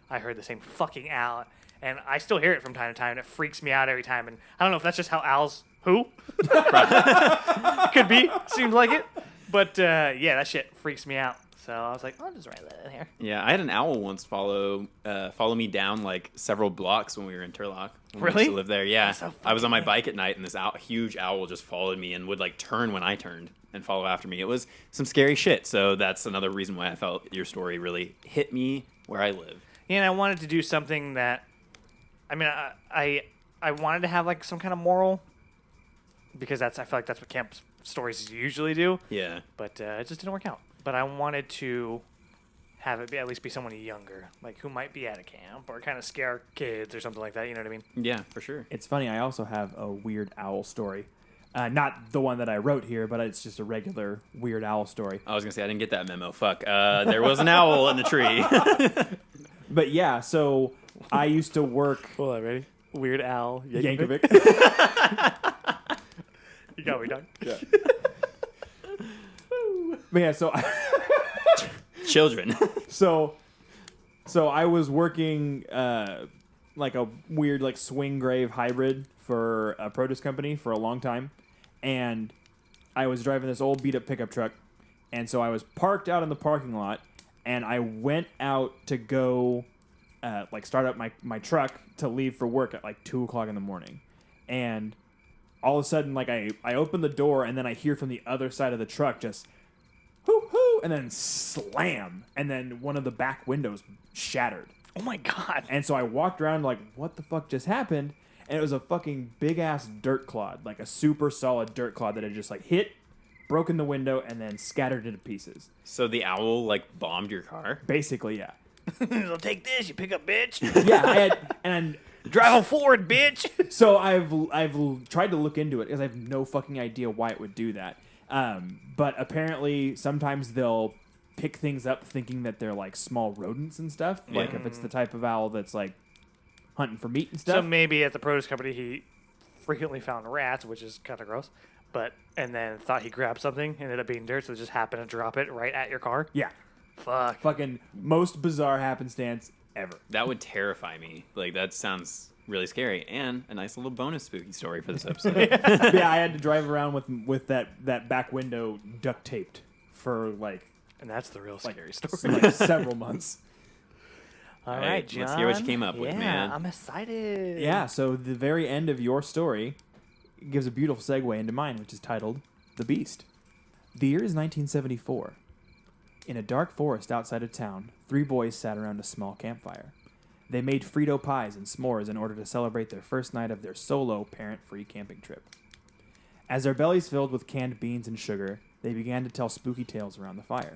I heard the same fucking owl. And I still hear it from time to time, and it freaks me out every time. And I don't know if that's just how owls... Who? Could be. Seems like it. But, yeah, that shit freaks me out. So I was like, I'll just write that in here. Yeah, I had an owl once follow me down, like, several blocks when we were in Turlock. When Really? We used to live there, yeah. So I was on my bike at night, and this huge owl just followed me and would, like, turn when I turned and follow after me. It was some scary shit. So that's another reason why I felt your story really hit me where I live. Yeah, and I wanted to do something that... I mean, I wanted to have like some kind of moral, because I feel like that's what camp stories usually do. Yeah. But it just didn't work out. But I wanted to have it at least be someone younger, like who might be at a camp or kind of scare kids or something like that. You know what I mean? Yeah, for sure. It's funny. I also have a weird owl story. Not the one that I wrote here, but it's just a regular weird owl story. I was gonna say I didn't get that memo. Fuck. There was an owl in the tree. But yeah, so I used to work. Hold on, ready? Weird Al Yankovic. You got me done. Yeah. But yeah, so Children. So I was working like a weird like swing grave hybrid for a produce company for a long time, and I was driving this old beat up pickup truck, and so I was parked out in the parking lot, and I went out to go like start up my truck to leave for work at like 2:00 in the morning, and all of a sudden, like, I open the door, and then I hear from the other side of the truck just, hoo, hoo, and then slam. And then one of the back windows shattered. Oh, my God. And so I walked around like, what the fuck just happened? And it was a fucking big-ass dirt clod, like a super solid dirt clod that had just, like, hit, broken the window, and then scattered into pieces. So the owl, like, bombed your car? Basically, yeah. So take this, you pick up bitch. Yeah, I had... and Drive on forward, bitch. So I've tried to look into it because I have no fucking idea why it would do that. But apparently sometimes they'll pick things up thinking that they're like small rodents and stuff. Yeah. Like if it's the type of owl that's like hunting for meat and stuff. So maybe at the produce company he frequently found rats, which is kind of gross. And then thought he grabbed something, ended up being dirt, so just happened to drop it right at your car. Yeah. Fuck. Fucking most bizarre happenstance ever. That would terrify me. Like, that sounds really scary. And a nice little bonus spooky story for this episode. Yeah, I had to drive around with that back window duct taped for like And that's the real scary story. like several months. All Hey, right, John. let's hear what you came up with, man. Yeah, I'm excited. Yeah, so the very end of your story gives a beautiful segue into mine, which is titled The Beast. The year is 1974. In a dark forest outside of town, 3 boys sat around a small campfire. They made Frito pies and s'mores in order to celebrate their first night of their solo, parent-free camping trip. As their bellies filled with canned beans and sugar, they began to tell spooky tales around the fire.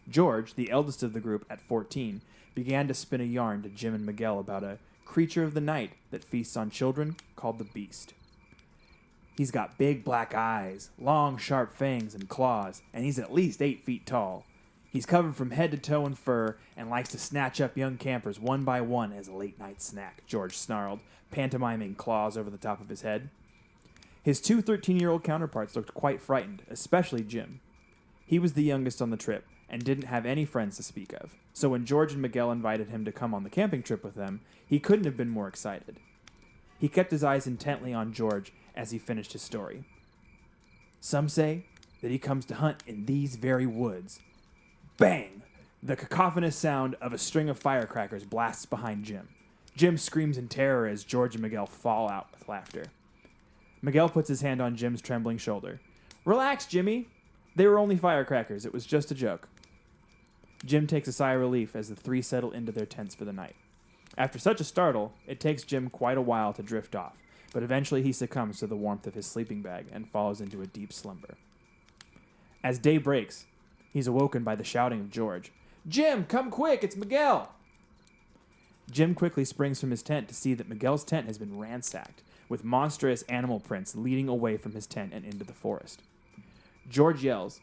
George, the eldest of the group at 14, began to spin a yarn to Jim and Miguel about a creature of the night that feasts on children called the Beast. He's got big black eyes, long sharp fangs and claws, and he's at least 8 feet tall. He's covered from head to toe in fur and likes to snatch up young campers one by one as a late-night snack, George snarled, pantomiming claws over the top of his head. His 2 13-year-old counterparts looked quite frightened, especially Jim. He was the youngest on the trip and didn't have any friends to speak of, so when George and Miguel invited him to come on the camping trip with them, he couldn't have been more excited. He kept his eyes intently on George as he finished his story. Some say that he comes to hunt in these very woods. Bang! The cacophonous sound of a string of firecrackers blasts behind Jim. Jim screams in terror as George and Miguel fall out with laughter. Miguel puts his hand on Jim's trembling shoulder. Relax, Jimmy. They were only firecrackers. It was just a joke. Jim takes a sigh of relief as the 3 settle into their tents for the night. After such a startle, it takes Jim quite a while to drift off, but eventually he succumbs to the warmth of his sleeping bag and falls into a deep slumber. As day breaks, he's awoken by the shouting of George. Jim, come quick, it's Miguel! Jim quickly springs from his tent to see that Miguel's tent has been ransacked, with monstrous animal prints leading away from his tent and into the forest. George yells,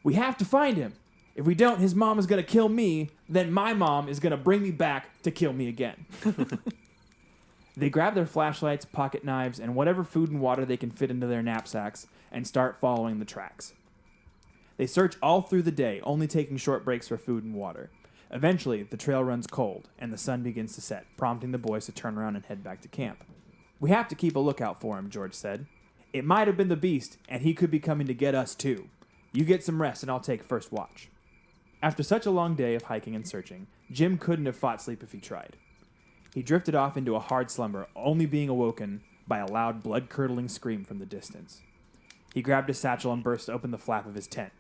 "We have to find him! If we don't, his mom is going to kill me, then my mom is going to bring me back to kill me again." They grab their flashlights, pocket knives, and whatever food and water they can fit into their knapsacks and start following the tracks. They search all through the day, only taking short breaks for food and water. Eventually, the trail runs cold, and the sun begins to set, prompting the boys to turn around and head back to camp. "We have to keep a lookout for him," George said. "It might have been the Beast, and he could be coming to get us too. You get some rest, and I'll take first watch." After such a long day of hiking and searching, Jim couldn't have fought sleep if he tried. He drifted off into a hard slumber, only being awoken by a loud, blood-curdling scream from the distance. He grabbed his satchel and burst open the flap of his tent.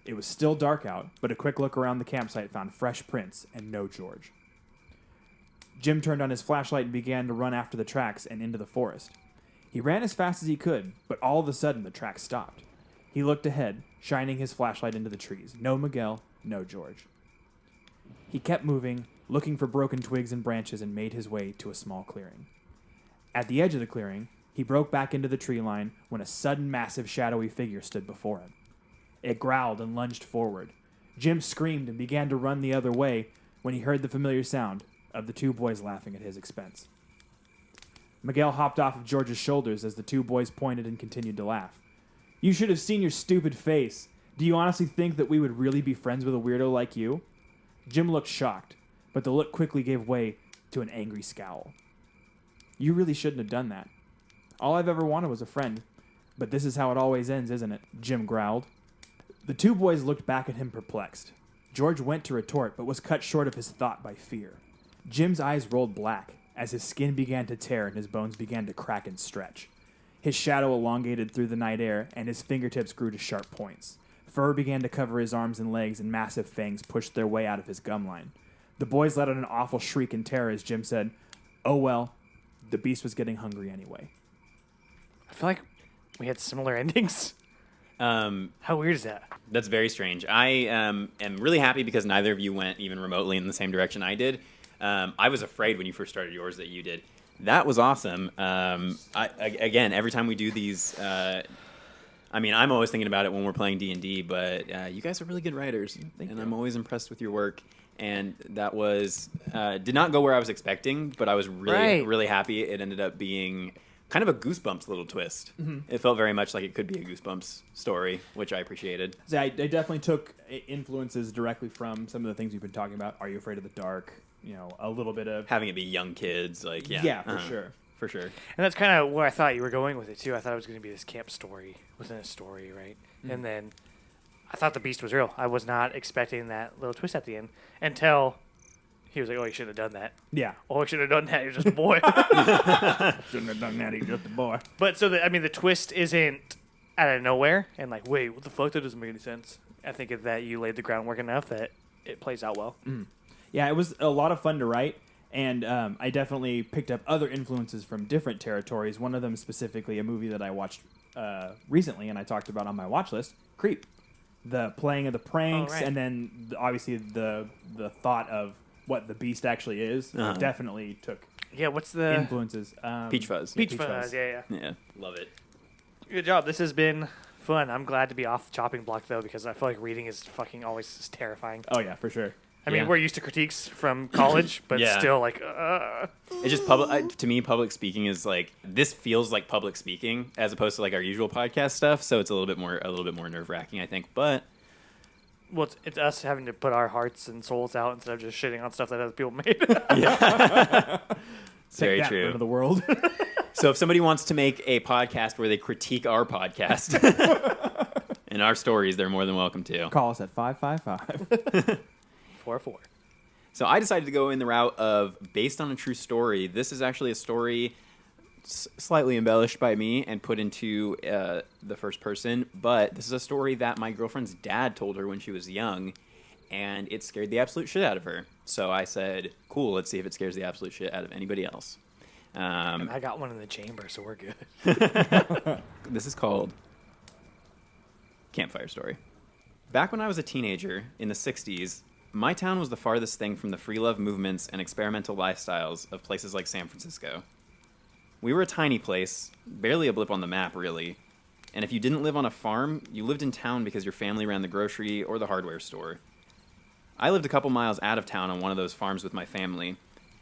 It was still dark out, but a quick look around the campsite found fresh prints and no George. Jim turned on his flashlight and began to run after the tracks and into the forest. He ran as fast as he could, but all of a sudden the tracks stopped. He looked ahead, shining his flashlight into the trees. No Miguel, no George. He kept moving, looking for broken twigs and branches, and made his way to a small clearing. At the edge of the clearing, he broke back into the tree line when a sudden massive shadowy figure stood before him. It growled and lunged forward. Jim screamed and began to run the other way when he heard the familiar sound of the 2 boys laughing at his expense. Miguel hopped off of George's shoulders as the 2 boys pointed and continued to laugh. "You should have seen your stupid face. Do you honestly think that we would really be friends with a weirdo like you?" Jim looked shocked, but the look quickly gave way to an angry scowl. "You really shouldn't have done that. All I've ever wanted was a friend, but this is how it always ends, isn't it?" Jim growled. The 2 boys looked back at him perplexed. George went to retort, but was cut short of his thought by fear. Jim's eyes rolled black as his skin began to tear and his bones began to crack and stretch. His shadow elongated through the night air, and his fingertips grew to sharp points. Fur began to cover his arms and legs, and massive fangs pushed their way out of his gum line. The boys let out an awful shriek in terror as Jim said, "Oh well, the beast was getting hungry anyway." I feel like we had similar endings. How weird is that? That's very strange. I am really happy because neither of you went even remotely in the same direction I did. I was afraid when you first started yours that you did. That was awesome. Again, every time we do these, I'm always thinking about it when we're playing D&D, but you guys are really good writers, and I'm always impressed with your work. And that was did not go where I was expecting, but I was really happy. It ended up being kind of a Goosebumps little twist. Mm-hmm. It felt very much like it could be a Goosebumps story, which I appreciated. So I definitely took influences directly from some of the things we've been talking about. Are You Afraid of the Dark? A little bit of having it be young kids, for sure. And that's kind of where I thought you were going with it too. I thought it was going to be this camp story within a story, right? Mm-hmm. And then I thought the beast was real. I was not expecting that little twist at the end until he was like, "Oh, you should have done that." Yeah. "Oh, you should have done that. You're just a boy." Shouldn't have done that. He's just a boy. But so the twist isn't out of nowhere and like, wait, what the fuck? That doesn't make any sense. I think that you laid the groundwork enough that it plays out well. Mm-hmm. Yeah, it was a lot of fun to write, and I definitely picked up other influences from different territories. One of them specifically a movie that I watched recently and I talked about on my watch list, Creep. The playing of the pranks, and then obviously the thought of what the beast actually is definitely took what's the influences. Peach Fuzz. Peach Fuzz, yeah. Love it. Good job. This has been fun. I'm glad to be off the chopping block, though, because I feel like reading is fucking always terrifying. Oh, yeah, for sure. I mean, we're used to critiques from college, but still, like, It's just public. To me, public speaking is like, this feels like public speaking as opposed to like our usual podcast stuff. So it's a little bit more nerve wracking, I think. But well, it's us having to put our hearts and souls out instead of just shitting on stuff that other people made. Very true. Into the world. So if somebody wants to make a podcast where they critique our podcast and our stories, they're more than welcome to. Call us at 555. 4-4. So I decided to go in the route of based on a true story. This is actually a story slightly embellished by me and put into the first person, but this is a story that my girlfriend's dad told her when she was young, and it scared the absolute shit out of her. So I said, cool, let's see if it scares the absolute shit out of anybody else. And I got one in the chamber, so we're good. This is called Campfire Story. Back when I was a teenager in the 60s, my town was the farthest thing from the free love movements and experimental lifestyles of places like San Francisco. We were a tiny place, barely a blip on the map, really. And if you didn't live on a farm, you lived in town because your family ran the grocery or the hardware store. I lived a couple miles out of town on one of those farms with my family,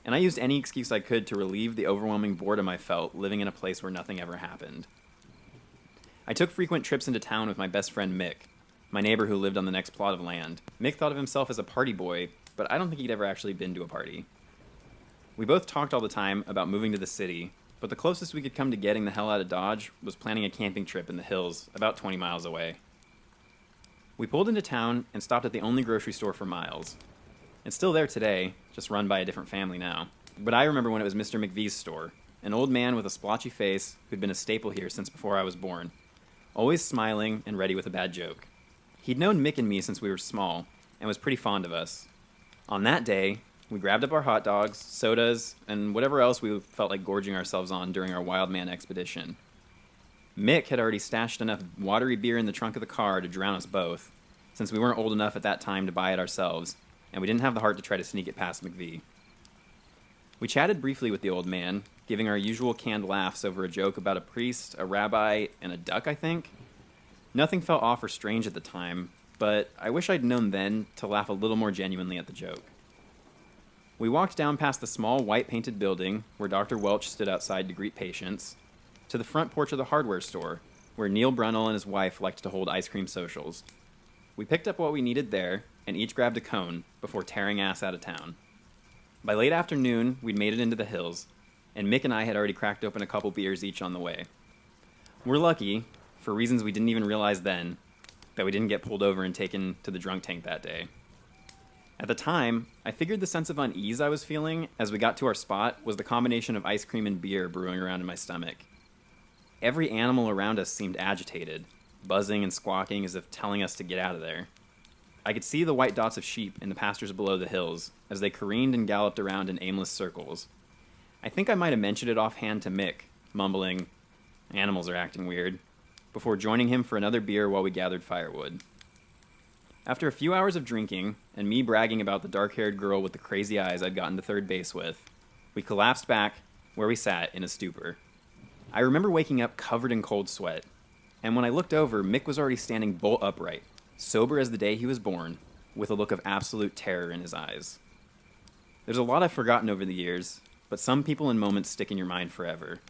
and I used any excuse I could to relieve the overwhelming boredom I felt living in a place where nothing ever happened. I took frequent trips into town with my best friend Mick, my neighbor who lived on the next plot of land. Mick thought of himself as a party boy, but I don't think he'd ever actually been to a party. We both talked all the time about moving to the city, but the closest we could come to getting the hell out of Dodge was planning a camping trip in the hills, about 20 miles away. We pulled into town and stopped at the only grocery store for miles. It's still there today, just run by a different family now. But I remember when it was Mr. McVie's store, an old man with a splotchy face who'd been a staple here since before I was born, always smiling and ready with a bad joke. He'd known Mick and me since we were small, and was pretty fond of us. On that day, we grabbed up our hot dogs, sodas, and whatever else we felt like gorging ourselves on during our wild man expedition. Mick had already stashed enough watery beer in the trunk of the car to drown us both, since we weren't old enough at that time to buy it ourselves, and we didn't have the heart to try to sneak it past McVie. We chatted briefly with the old man, giving our usual canned laughs over a joke about a priest, a rabbi, and a duck, I think. Nothing felt off or strange at the time, but I wish I'd known then to laugh a little more genuinely at the joke. We walked down past the small white-painted building where Dr. Welch stood outside to greet patients, to the front porch of the hardware store, where Neil Brunell and his wife liked to hold ice cream socials. We picked up what we needed there, and each grabbed a cone before tearing ass out of town. By late afternoon, we'd made it into the hills, and Mick and I had already cracked open a couple beers each on the way. We're lucky, for reasons we didn't even realize then, that we didn't get pulled over and taken to the drunk tank that day. At the time, I figured the sense of unease I was feeling as we got to our spot was the combination of ice cream and beer brewing around in my stomach. Every animal around us seemed agitated, buzzing and squawking as if telling us to get out of there. I could see the white dots of sheep in the pastures below the hills as they careened and galloped around in aimless circles. I think I might have mentioned it offhand to Mick, mumbling, "Animals are acting weird," before joining him for another beer while we gathered firewood. After a few hours of drinking, and me bragging about the dark-haired girl with the crazy eyes I'd gotten to third base with, we collapsed back where we sat in a stupor. I remember waking up covered in cold sweat, and when I looked over, Mick was already standing bolt upright, sober as the day he was born, with a look of absolute terror in his eyes. There's a lot I've forgotten over the years, but some people and moments stick in your mind forever.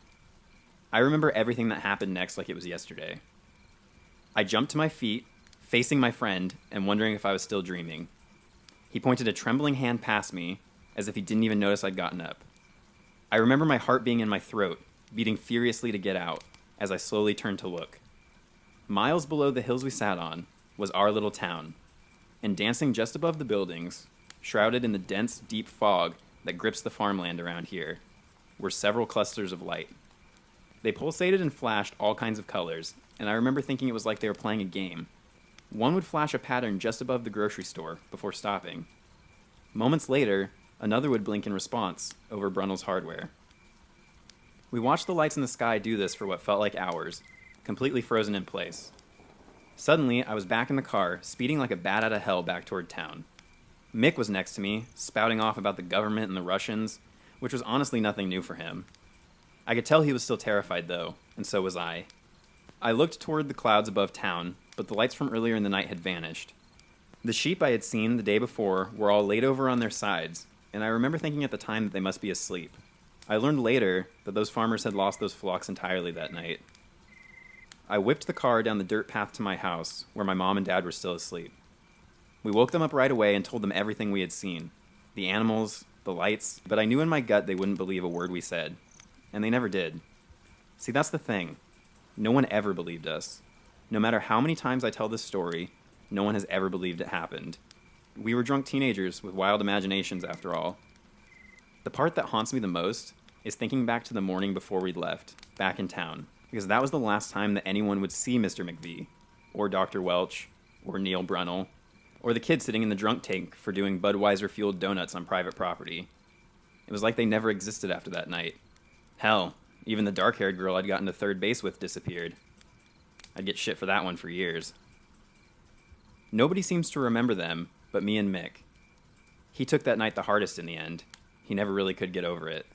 I remember everything that happened next like it was yesterday. I jumped to my feet, facing my friend, and wondering if I was still dreaming. He pointed a trembling hand past me, as if he didn't even notice I'd gotten up. I remember my heart being in my throat, beating furiously to get out, as I slowly turned to look. Miles below the hills we sat on was our little town, and dancing just above the buildings, shrouded in the dense, deep fog that grips the farmland around here, were several clusters of light. They pulsated and flashed all kinds of colors, and I remember thinking it was like they were playing a game. One would flash a pattern just above the grocery store before stopping. Moments later, another would blink in response over Brunel's hardware. We watched the lights in the sky do this for what felt like hours, completely frozen in place. Suddenly, I was back in the car, speeding like a bat out of hell back toward town. Mick was next to me, spouting off about the government and the Russians, which was honestly nothing new for him. I could tell he was still terrified, though, and so was I. I looked toward the clouds above town, but the lights from earlier in the night had vanished. The sheep I had seen the day before were all laid over on their sides, and I remember thinking at the time that they must be asleep. I learned later that those farmers had lost those flocks entirely that night. I whipped the car down the dirt path to my house, where my mom and dad were still asleep. We woke them up right away and told them everything we had seen. The animals, the lights, but I knew in my gut they wouldn't believe a word we said. And they never did. See, that's the thing. No one ever believed us. No matter how many times I tell this story, no one has ever believed it happened. We were drunk teenagers with wild imaginations, after all. The part that haunts me the most is thinking back to the morning before we'd left, back in town, because that was the last time that anyone would see Mr. McVie, or Dr. Welch, or Neil Brunel, or the kid sitting in the drunk tank for doing Budweiser-fueled donuts on private property. It was like they never existed after that night. Hell, even the dark-haired girl I'd gotten to third base with disappeared. I'd get shit for that one for years. Nobody seems to remember them but me and Mick. He took that night the hardest in the end. He never really could get over it.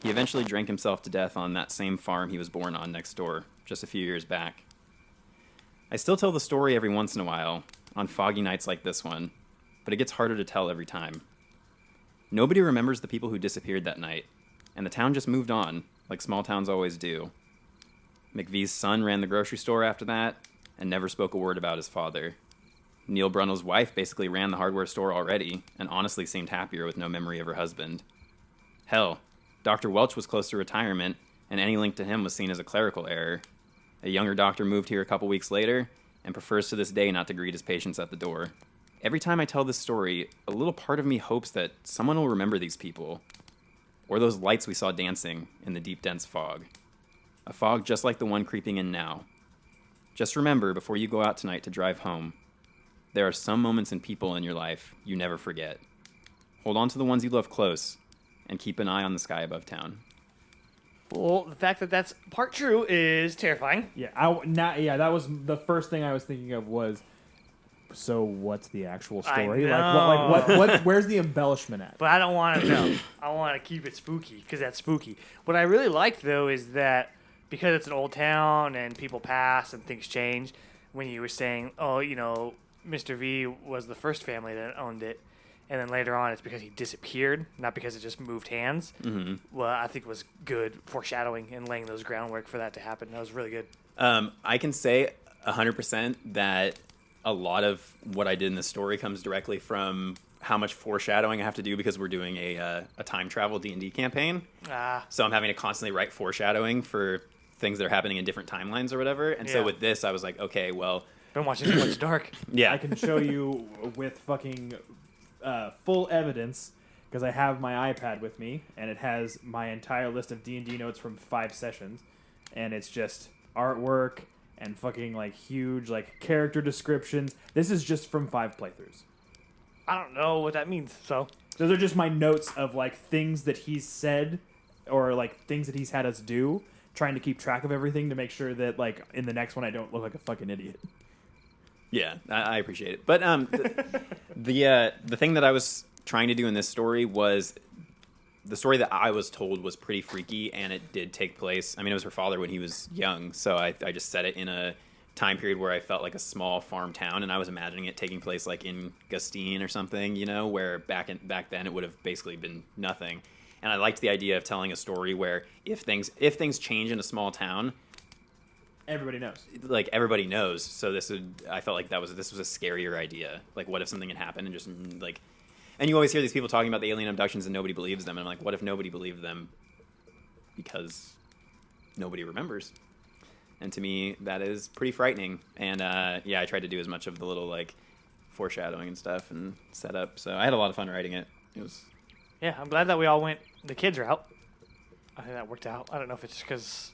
He eventually drank himself to death on that same farm he was born on next door, just a few years back. I still tell the story every once in a while, on foggy nights like this one, but it gets harder to tell every time. Nobody remembers the people who disappeared that night, and the town just moved on, like small towns always do. McVie's son ran the grocery store after that, and never spoke a word about his father. Neil Brunel's wife basically ran the hardware store already, and honestly seemed happier with no memory of her husband. Hell, Dr. Welch was close to retirement, and any link to him was seen as a clerical error. A younger doctor moved here a couple weeks later, and prefers to this day not to greet his patients at the door. Every time I tell this story, a little part of me hopes that someone will remember these people, or those lights we saw dancing in the deep, dense fog. A fog just like the one creeping in now. Just remember, before you go out tonight to drive home, there are some moments and people in your life you never forget. Hold on to the ones you love close, and keep an eye on the sky above town. Well, the fact that that's part true is terrifying. Yeah, that was the first thing I was thinking of was, so what's the actual story? I know. What where's the embellishment at? But I don't want to know. I want to keep it spooky because that's spooky. What I really liked, though, is that because it's an old town and people pass and things change, when you were saying, oh, you know, Mr. V was the first family that owned it, and then later on it's because he disappeared, not because it just moved hands. Mm-hmm. Well, I think it was good foreshadowing and laying those groundwork for that to happen. That was really good. I can say 100% that a lot of what I did in the story comes directly from how much foreshadowing I have to do because we're doing a time travel D&D campaign. So I'm having to constantly write foreshadowing for things that are happening in different timelines or whatever. And so with this, I was like, okay, well... Been watching too much Dark. Yeah. I can show you with fucking full evidence because I have my iPad with me and it has my entire list of D&D notes from 5 sessions. and it's just artwork and fucking like huge like character descriptions. This is just from 5 playthroughs. I don't know what that means, so. Those are just my notes of like things that he's said or like things that he's had us do, trying to keep track of everything to make sure that like in the next one I don't look like a fucking idiot. Yeah, I appreciate it. But the thing that I was trying to do in this story was the story that I was told was pretty freaky, and it did take place. I mean, it was her father when he was young, so I just set it in a time period where I felt like a small farm town, and I was imagining it taking place like in Gustine or something, you know, where back then it would have basically been nothing. And I liked the idea of telling a story where if things change in a small town, Everybody knows. like everybody knows. So I felt like this was a scarier idea. Like, what if something had happened and just like, and you always hear these people talking about the alien abductions and nobody believes them. And I'm like, what if nobody believed them because nobody remembers? And to me, that is pretty frightening. And yeah, I tried to do as much of the little like foreshadowing and stuff and setup. So I had a lot of fun writing it. It was. Yeah, I'm glad that we all went the kids route. I think that worked out. I don't know if it's just because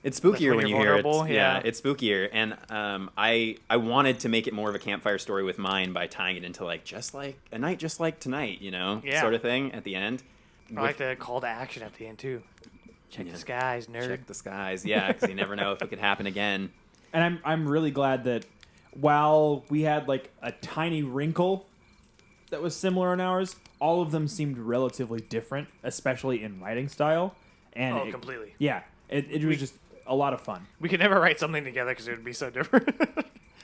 it's spookier when you hear it. Yeah, it's spookier. And I wanted to make it more of a campfire story with mine by tying it into like just like a night just like tonight, you know, sort of thing at the end. I like the call to action at the end too. Check the skies, nerd. Check the skies, yeah, because you never know if it could happen again. And I'm really glad that while we had like a tiny wrinkle that was similar in ours, all of them seemed relatively different, especially in writing style. And completely. Yeah, it was just a lot of fun. We could never write something together because it would be so different.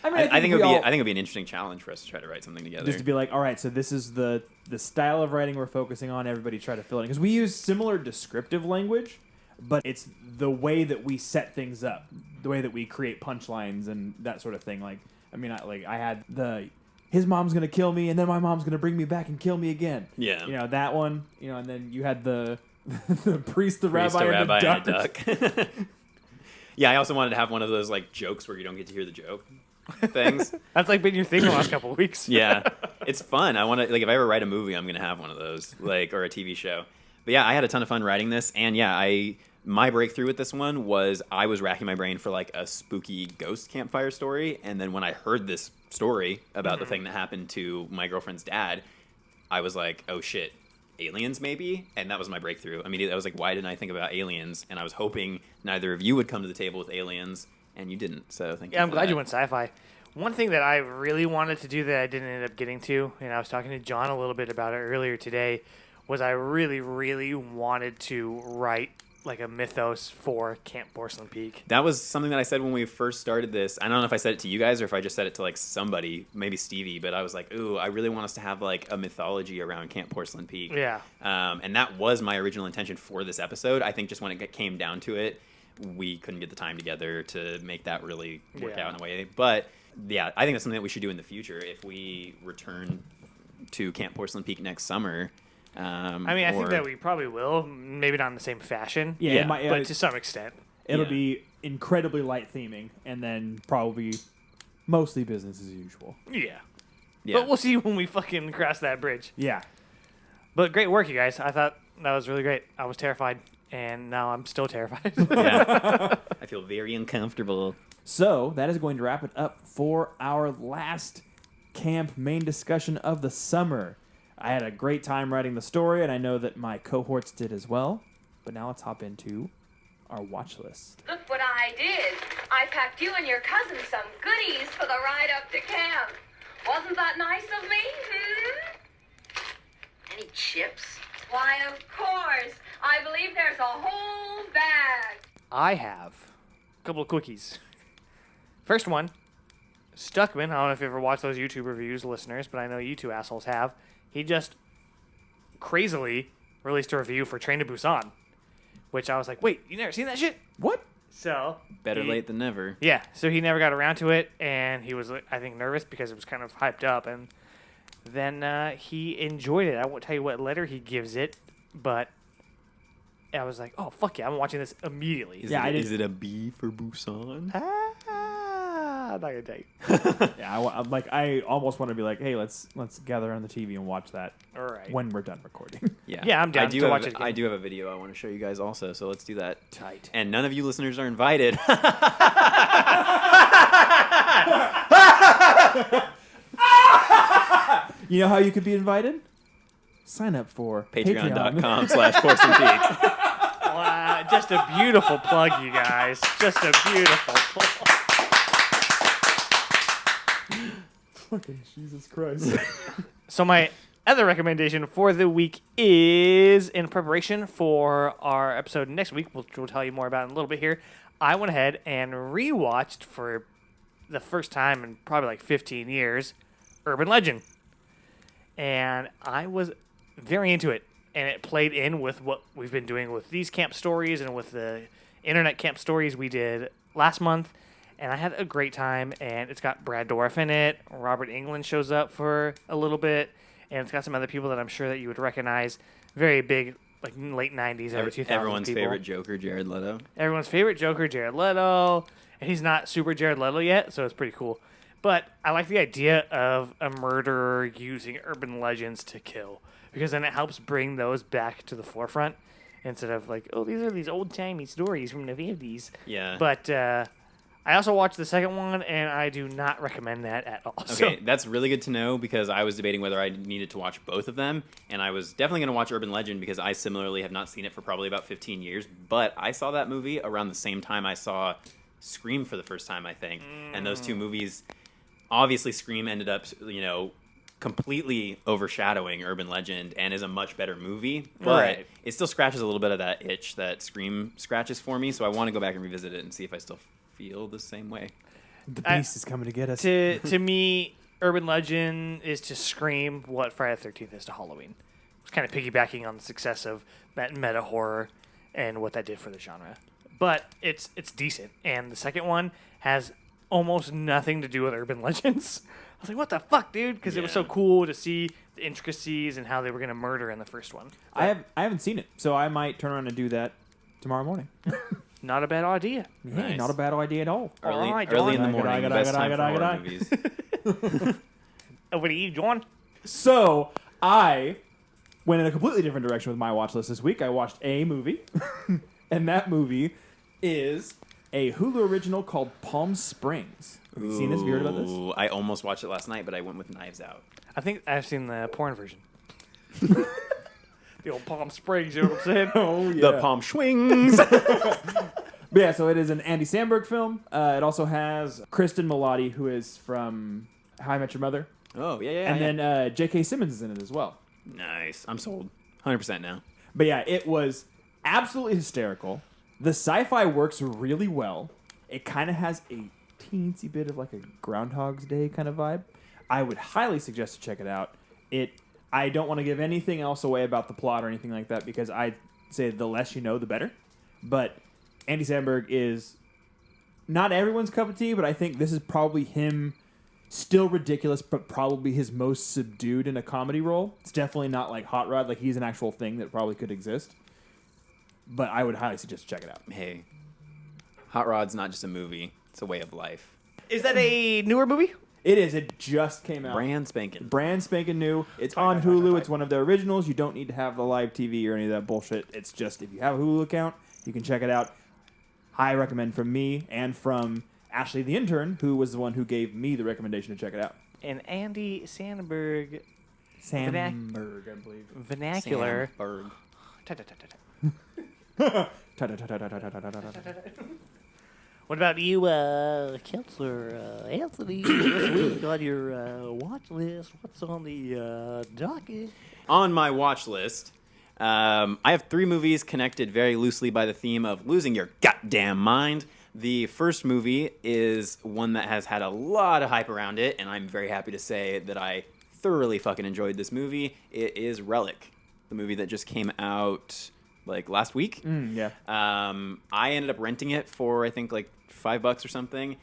I think it'd be an interesting challenge for us to try to write something together. Just to be like, all right, so this is the style of writing we're focusing on. Everybody try to fill it in, because we use similar descriptive language, but it's the way that we set things up, the way that we create punchlines and that sort of thing. Like, I mean, I had his mom's gonna kill me, and then my mom's gonna bring me back and kill me again. Yeah, you know that one. You know, and then you had the priest, the rabbi, and the duck. Yeah, I also wanted to have one of those like jokes where you don't get to hear the joke things. That's like been your thing the last couple of weeks. Yeah, it's fun. I want to like if I ever write a movie, I'm gonna have one of those, like, or a TV show. But yeah, I had a ton of fun writing this, and yeah, my breakthrough with this one was I was racking my brain for like a spooky ghost campfire story, and then when I heard this story about the thing that happened to my girlfriend's dad, I was like, oh shit, aliens maybe? And that was my breakthrough. Immediately I was like, why didn't I think about aliens? And I was hoping neither of you would come to the table with aliens, and you didn't, so thank you. Yeah, I'm glad you went sci-fi. One thing that I really wanted to do that I didn't end up getting to, and I was talking to John a little bit about it earlier today, was I really, really wanted to write like a mythos for Camp Porcelain Peak. That was something that I said when we first started this. I don't know if I said it to you guys or if I just said it to like somebody, maybe Stevie, but I was like, ooh, I really want us to have like a mythology around Camp Porcelain Peak. Yeah. And that was my original intention for this episode. I think just when it came down to it, we couldn't get the time together to make that really work out in a way. But yeah, I think that's something that we should do in the future if we return to Camp Porcelain Peak next summer. I think that we probably will. Maybe not in the same fashion. Yeah, but to some extent. It'll be incredibly light theming, and then probably mostly business as usual. Yeah. But we'll see when we fucking cross that bridge. Yeah. But great work, you guys. I thought that was really great. I was terrified, and now I'm still terrified. Yeah. I feel very uncomfortable. So that is going to wrap it up for our last camp main discussion of the summer. I had a great time writing the story, and I know that my cohorts did as well. But now let's hop into our watch list. Look what I did. I packed you and your cousin some goodies for the ride up to camp. Wasn't that nice of me? Any chips? Why, of course. I believe there's a whole bag. I have a couple of quickies. First one, Stuckman. I don't know if you ever watched those YouTube reviews, listeners, but I know you two assholes have. He just crazily released a review for Train to Busan, which I was like, wait, you never seen that shit? What? So better late than never. Yeah, so he never got around to it, and he was, I think, nervous because it was kind of hyped up, and then he enjoyed it. I won't tell you what letter he gives it, but I was like, oh, fuck yeah, I'm watching this immediately. Is it a B for Busan? I'm not gonna tell you. Yeah, I almost want to be like, hey, let's gather on the TV and watch that All right. when we're done recording. Yeah, I'm down to watch it again. I do have a video I want to show you guys also, so let's do that. Tight. And none of you listeners are invited. You know how you could be invited? Sign up for Patreon.com/porcelainpeak. Wow, just a beautiful plug, you guys. Just a beautiful plug. Fucking Jesus Christ. So my other recommendation for the week is, in preparation for our episode next week, which we'll tell you more about in a little bit here, I went ahead and rewatched for the first time in probably like 15 years, Urban Legend. And I was very into it. And it played in with what we've been doing with these camp stories and with the internet camp stories we did last month. And I had a great time. And it's got Brad Dourif in it. Robert Englund shows up for a little bit. And it's got some other people that I'm sure that you would recognize. Very big, like late 90s, early 2000s Everyone's people. favorite Joker, Jared Leto. Everyone's favorite Joker, Jared Leto. And he's not super Jared Leto yet, so it's pretty cool. But I like the idea of a murderer using urban legends to kill. Because then it helps bring those back to the forefront. Instead of like, oh, these are these old-timey stories from the 50s. Yeah. But I also watched the second one, and I do not recommend that at all. Okay, that's really good to know because I was debating whether I needed to watch both of them, and I was definitely going to watch Urban Legend because I similarly have not seen it for probably about 15 years, but I saw that movie around the same time I saw Scream for the first time, I think, and those two movies, obviously Scream ended up, completely overshadowing Urban Legend and is a much better movie, but it still scratches a little bit of that itch that Scream scratches for me, so I want to go back and revisit it and see if I still feel the same way. The beast is coming to get us. To me, Urban Legend is to Scream what Friday the 13th is to Halloween. It's kind of piggybacking on the success of that meta horror and what that did for the genre. But it's decent, and the second one has almost nothing to do with Urban Legends. I was like, what the fuck, dude? Because it was so cool to see the intricacies and how they were going to murder in the first one. I haven't seen it, so I might turn around and do that tomorrow morning. Not a bad idea. Yeah, Nice. not a bad idea at all. Early in the John. morning, best time for horror movies. Over to you, John. So I went in a completely different direction with my watch list this week. I watched a movie, and that movie is a Hulu original called Palm Springs. Have you seen this? Have you heard about this? I almost watched it last night, but I went with Knives Out. I think I've seen the porn version. The old Palm Springs, you know what I'm saying? Oh, yeah. The Palm Swings. But yeah, so it is an Andy Samberg film. It also has Kristen Milotti, who is from How I Met Your Mother. Oh, yeah. And then J.K. Simmons is in it as well. Nice. I'm sold. 100% now. But yeah, it was absolutely hysterical. The sci-fi works really well. It kind of has a teensy bit of like a Groundhog's Day kind of vibe. I would highly suggest to check it out. I don't want to give anything else away about the plot or anything like that because I'd say the less you know, the better. But Andy Samberg is not everyone's cup of tea, but I think this is probably him still ridiculous, but probably his most subdued in a comedy role. It's definitely not like Hot Rod, like he's an actual thing that probably could exist. But I would highly suggest to check it out. Hey, Hot Rod's not just a movie. It's a way of life. Is that a newer movie? It is. It just came out. Brand spanking. Brand spanking new. It's on Hulu. It's one of the originals. You don't need to have the live TV or any of that bullshit. It's just if you have a Hulu account, you can check it out. High recommend from me and from Ashley the intern, who was the one who gave me the recommendation to check it out. And Andy Samberg. Samberg, I believe. Vernacular. Samberg. What about you, Counselor Anthony? This week on your watch list, what's on the docket? On my watch list, I have 3 movies connected very loosely by the theme of losing your goddamn mind. The first movie is one that has had a lot of hype around it, and I'm very happy to say that I thoroughly fucking enjoyed this movie. It is Relic, the movie that just came out like last week. Yeah. I ended up renting it for I think like $5 or something.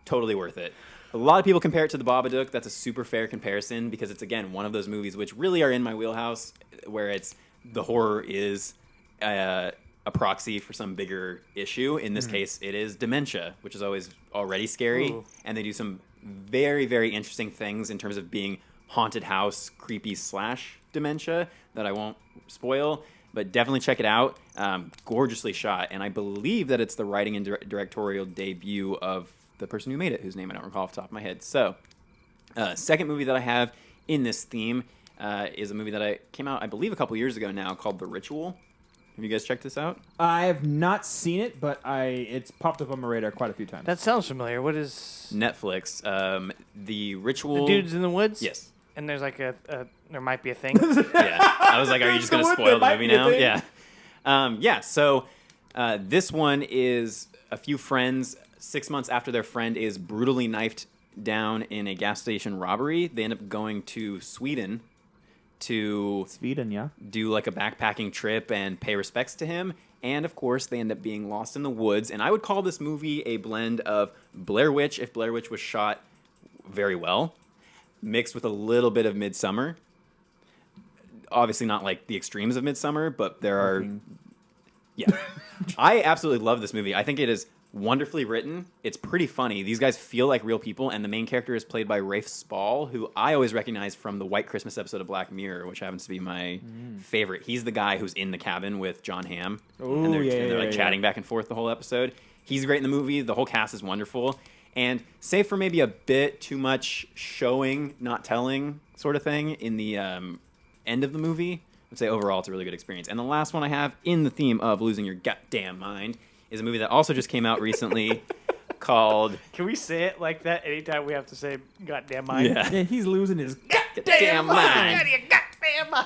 Totally worth it. A lot of people compare it to The Babadook. That's a super fair comparison because it's again one of those movies which really are in my wheelhouse, where it's the horror is a proxy for some bigger issue. In this case, it is dementia, which is always already scary. Ooh. And they do some very, very interesting things in terms of being haunted house, creepy / dementia that I won't spoil. But definitely check it out. Gorgeously shot. And I believe that it's the writing and directorial debut of the person who made it, whose name I don't recall off the top of my head. So, second movie that I have in this theme is a movie that came out, I believe, a couple years ago now called The Ritual. Have you guys checked this out? I have not seen it, but it's popped up on my radar quite a few times. That sounds familiar. What is... Netflix. The Ritual... The dudes in the woods? Yes. And there's like there might be a thing. Yeah. I was like, are you just going to spoil the movie now? Yeah. So this one is a few friends 6 months after their friend is brutally knifed down in a gas station robbery. They end up going to Sweden to do like a backpacking trip and pay respects to him. And of course, they end up being lost in the woods. And I would call this movie a blend of Blair Witch, if Blair Witch was shot very well, mixed with a little bit of Midsummer. Obviously not like the extremes of Midsummer, but there are... Yeah. I absolutely love this movie. I think it is wonderfully written. It's pretty funny. These guys feel like real people, and the main character is played by Rafe Spall, who I always recognize from the White Christmas episode of Black Mirror, which happens to be my favorite. He's the guy who's in the cabin with John Hamm, and they're chatting back and forth the whole episode. He's great in the movie. The whole cast is wonderful. And save for maybe a bit too much showing, not telling sort of thing in the end of the movie, I would say overall it's a really good experience. And the last one I have in the theme of losing your goddamn mind is a movie that also just came out recently called... Can we say it like that anytime we have to say goddamn mind? Yeah, he's losing his goddamn mind. Goddamn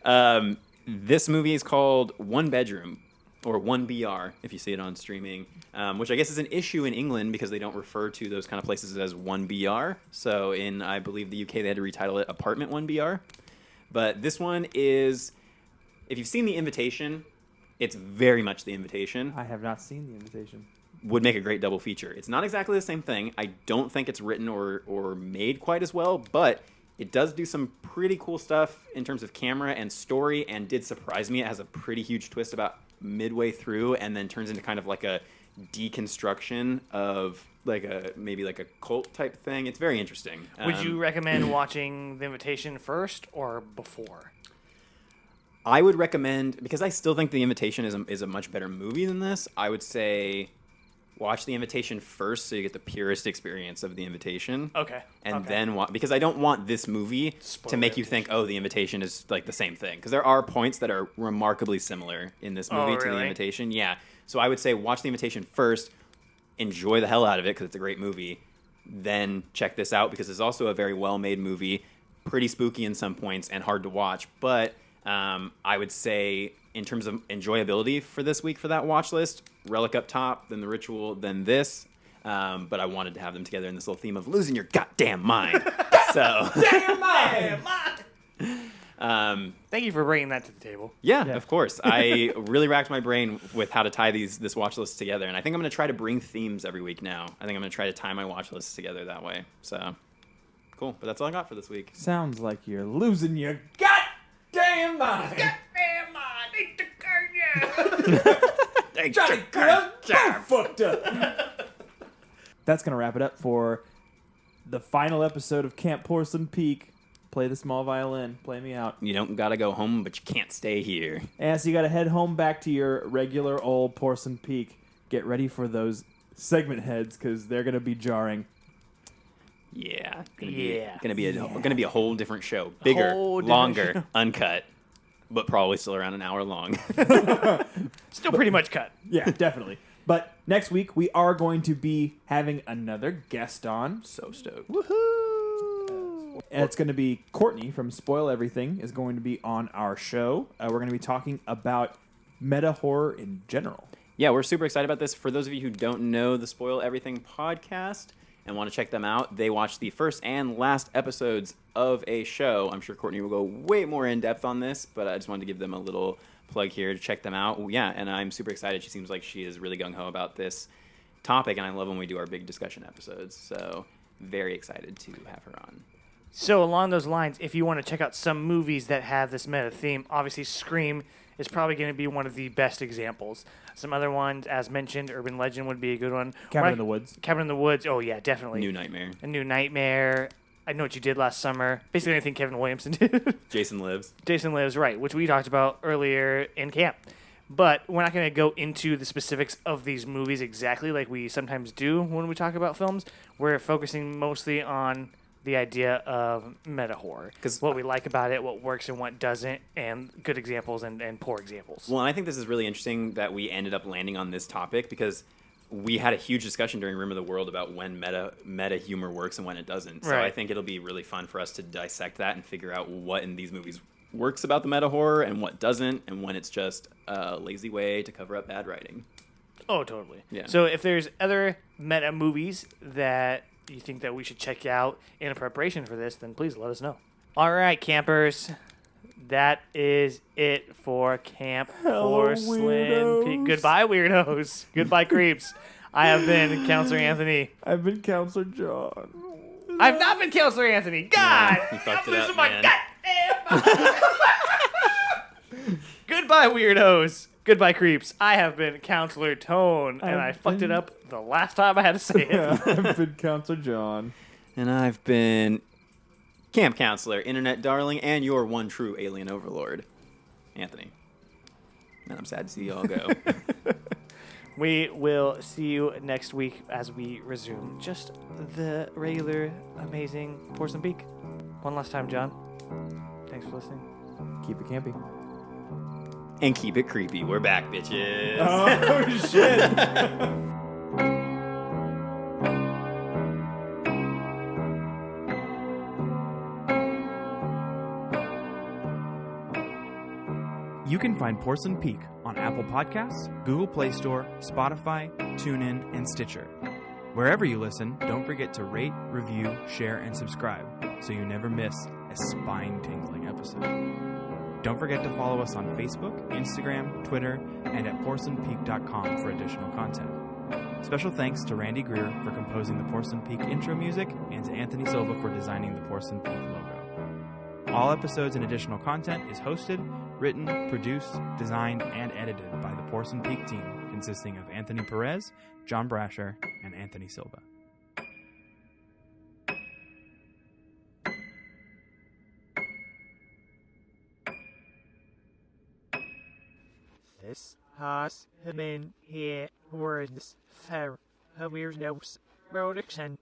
mind. This movie is called One Bedroom, or 1BR, if you see it on streaming, which I guess is an issue in England because they don't refer to those kind of places as 1BR. So in, I believe, the UK, they had to retitle it Apartment 1BR. But this one is, if you've seen The Invitation, it's very much The Invitation. I have not seen The Invitation. Would make a great double feature. It's not exactly the same thing. I don't think it's written or made quite as well, but it does do some pretty cool stuff in terms of camera and story, and did surprise me. It has a pretty huge twist about midway through, and then turns into kind of like a deconstruction of maybe like a cult type thing. It's very interesting. Would you recommend watching The Invitation first or before? I would recommend, because I still think The Invitation is a much better movie than this, I would say watch The Invitation first so you get the purest experience of The Invitation. Okay. And then because I don't want this movie to make you think, oh, The Invitation is like the same thing. Because there are points that are remarkably similar in this movie to The Invitation. Yeah. So I would say watch The Invitation first, enjoy the hell out of it because it's a great movie. Then check this out because it's also a very well-made movie, pretty spooky in some points and hard to watch. But I would say in terms of enjoyability for this week for that watch list, Relic up top, then The Ritual, then this. But I wanted to have them together in this little theme of losing your goddamn mind. So Damn mind! Thank you for bringing that to the table. Yeah, of course. I really racked my brain with how to tie this watch list together, and I think I'm going to try to bring themes every week now. I think I'm going to try to tie my watch lists together that way. So, cool. But that's all I got for this week. Sounds like you're losing your goddamn mind. Goddamn mind! Need to curve you! Johnny Girls, fucked up. That's going to wrap it up for the final episode of Camp Porcelain Peak. Play the small violin. Play me out. You don't got to go home, but you can't stay here. And so you got to head home back to your regular old Porcelain Peak. Get ready for those segment heads because they're going to be jarring. Yeah. Gonna be a whole different show. Bigger, longer, uncut, but probably still around an hour long. Still pretty much cut. Yeah, definitely. But next week, we are going to be having another guest on. So stoked. And it's going to be Courtney from Spoil Everything is going to be on our show. We're going to be talking about meta horror in general. Yeah, we're super excited about this. For those of you who don't know the Spoil Everything podcast and want to check them out, they watch the first and last episodes of a show. I'm sure Courtney will go way more in depth on this, but I just wanted to give them a little plug here to check them out. Yeah, and I'm super excited. She seems like she is really gung-ho about this topic, and I love when we do our big discussion episodes. So very excited to have her on. So along those lines, if you want to check out some movies that have this meta theme, obviously Scream is probably going to be one of the best examples. Some other ones, as mentioned, Urban Legend would be a good one. Cabin in the Woods. Cabin in the Woods. Oh, yeah, definitely. New Nightmare. A New Nightmare. I Know What You Did Last Summer. Basically anything Kevin Williamson did. Jason Lives. Jason Lives, right, which we talked about earlier in camp. But we're not going to go into the specifics of these movies exactly like we sometimes do when we talk about films. We're focusing mostly on the idea of meta horror. Because what we like about it, what works and what doesn't, and good examples and poor examples. Well, and I think this is really interesting that we ended up landing on this topic because we had a huge discussion during Room of the World about when meta humor works and when it doesn't. So I think it'll be really fun for us to dissect that and figure out what in these movies works about the meta horror and what doesn't, and when it's just a lazy way to cover up bad writing. Oh, totally. Yeah. So if there's other meta movies that you think that we should check out in preparation for this, then please let us know. All right, campers. That is it for Camp Porcelain Peak. Goodbye, weirdos. Goodbye, creeps. I have been Counselor Anthony. I've been Counselor John. I've not been Counselor Anthony. God! You fucked I'm it losing up, my man. goddamn. Goodbye, weirdos. Goodbye, creeps. I have been Counselor Tone, and I fucked it up the last time I had to say it. I've been Counselor John. And I've been Camp Counselor, Internet Darling, and your one true alien overlord, Anthony. And I'm sad to see you all go. We will see you next week as we resume just the regular, amazing Porcelain Peak. One last time, John. Thanks for listening. Keep it campy. And keep it creepy. We're back, bitches. Oh, shit. You can find Porcelain Peak on Apple Podcasts, Google Play Store, Spotify, TuneIn, and Stitcher. Wherever you listen, don't forget to rate, review, share, and subscribe so you never miss a spine-tingling episode. Don't forget to follow us on Facebook, Instagram, Twitter, and at porcelainpeak.com for additional content. Special thanks to Randy Greer for composing the Porcelain Peak intro music and to Anthony Silva for designing the Porcelain Peak logo. All episodes and additional content is hosted, written, produced, designed, and edited by the Porcelain Peak team, consisting of Anthony Perez, John Brasher, and Anthony Silva. This has been here words for a Weirdos production.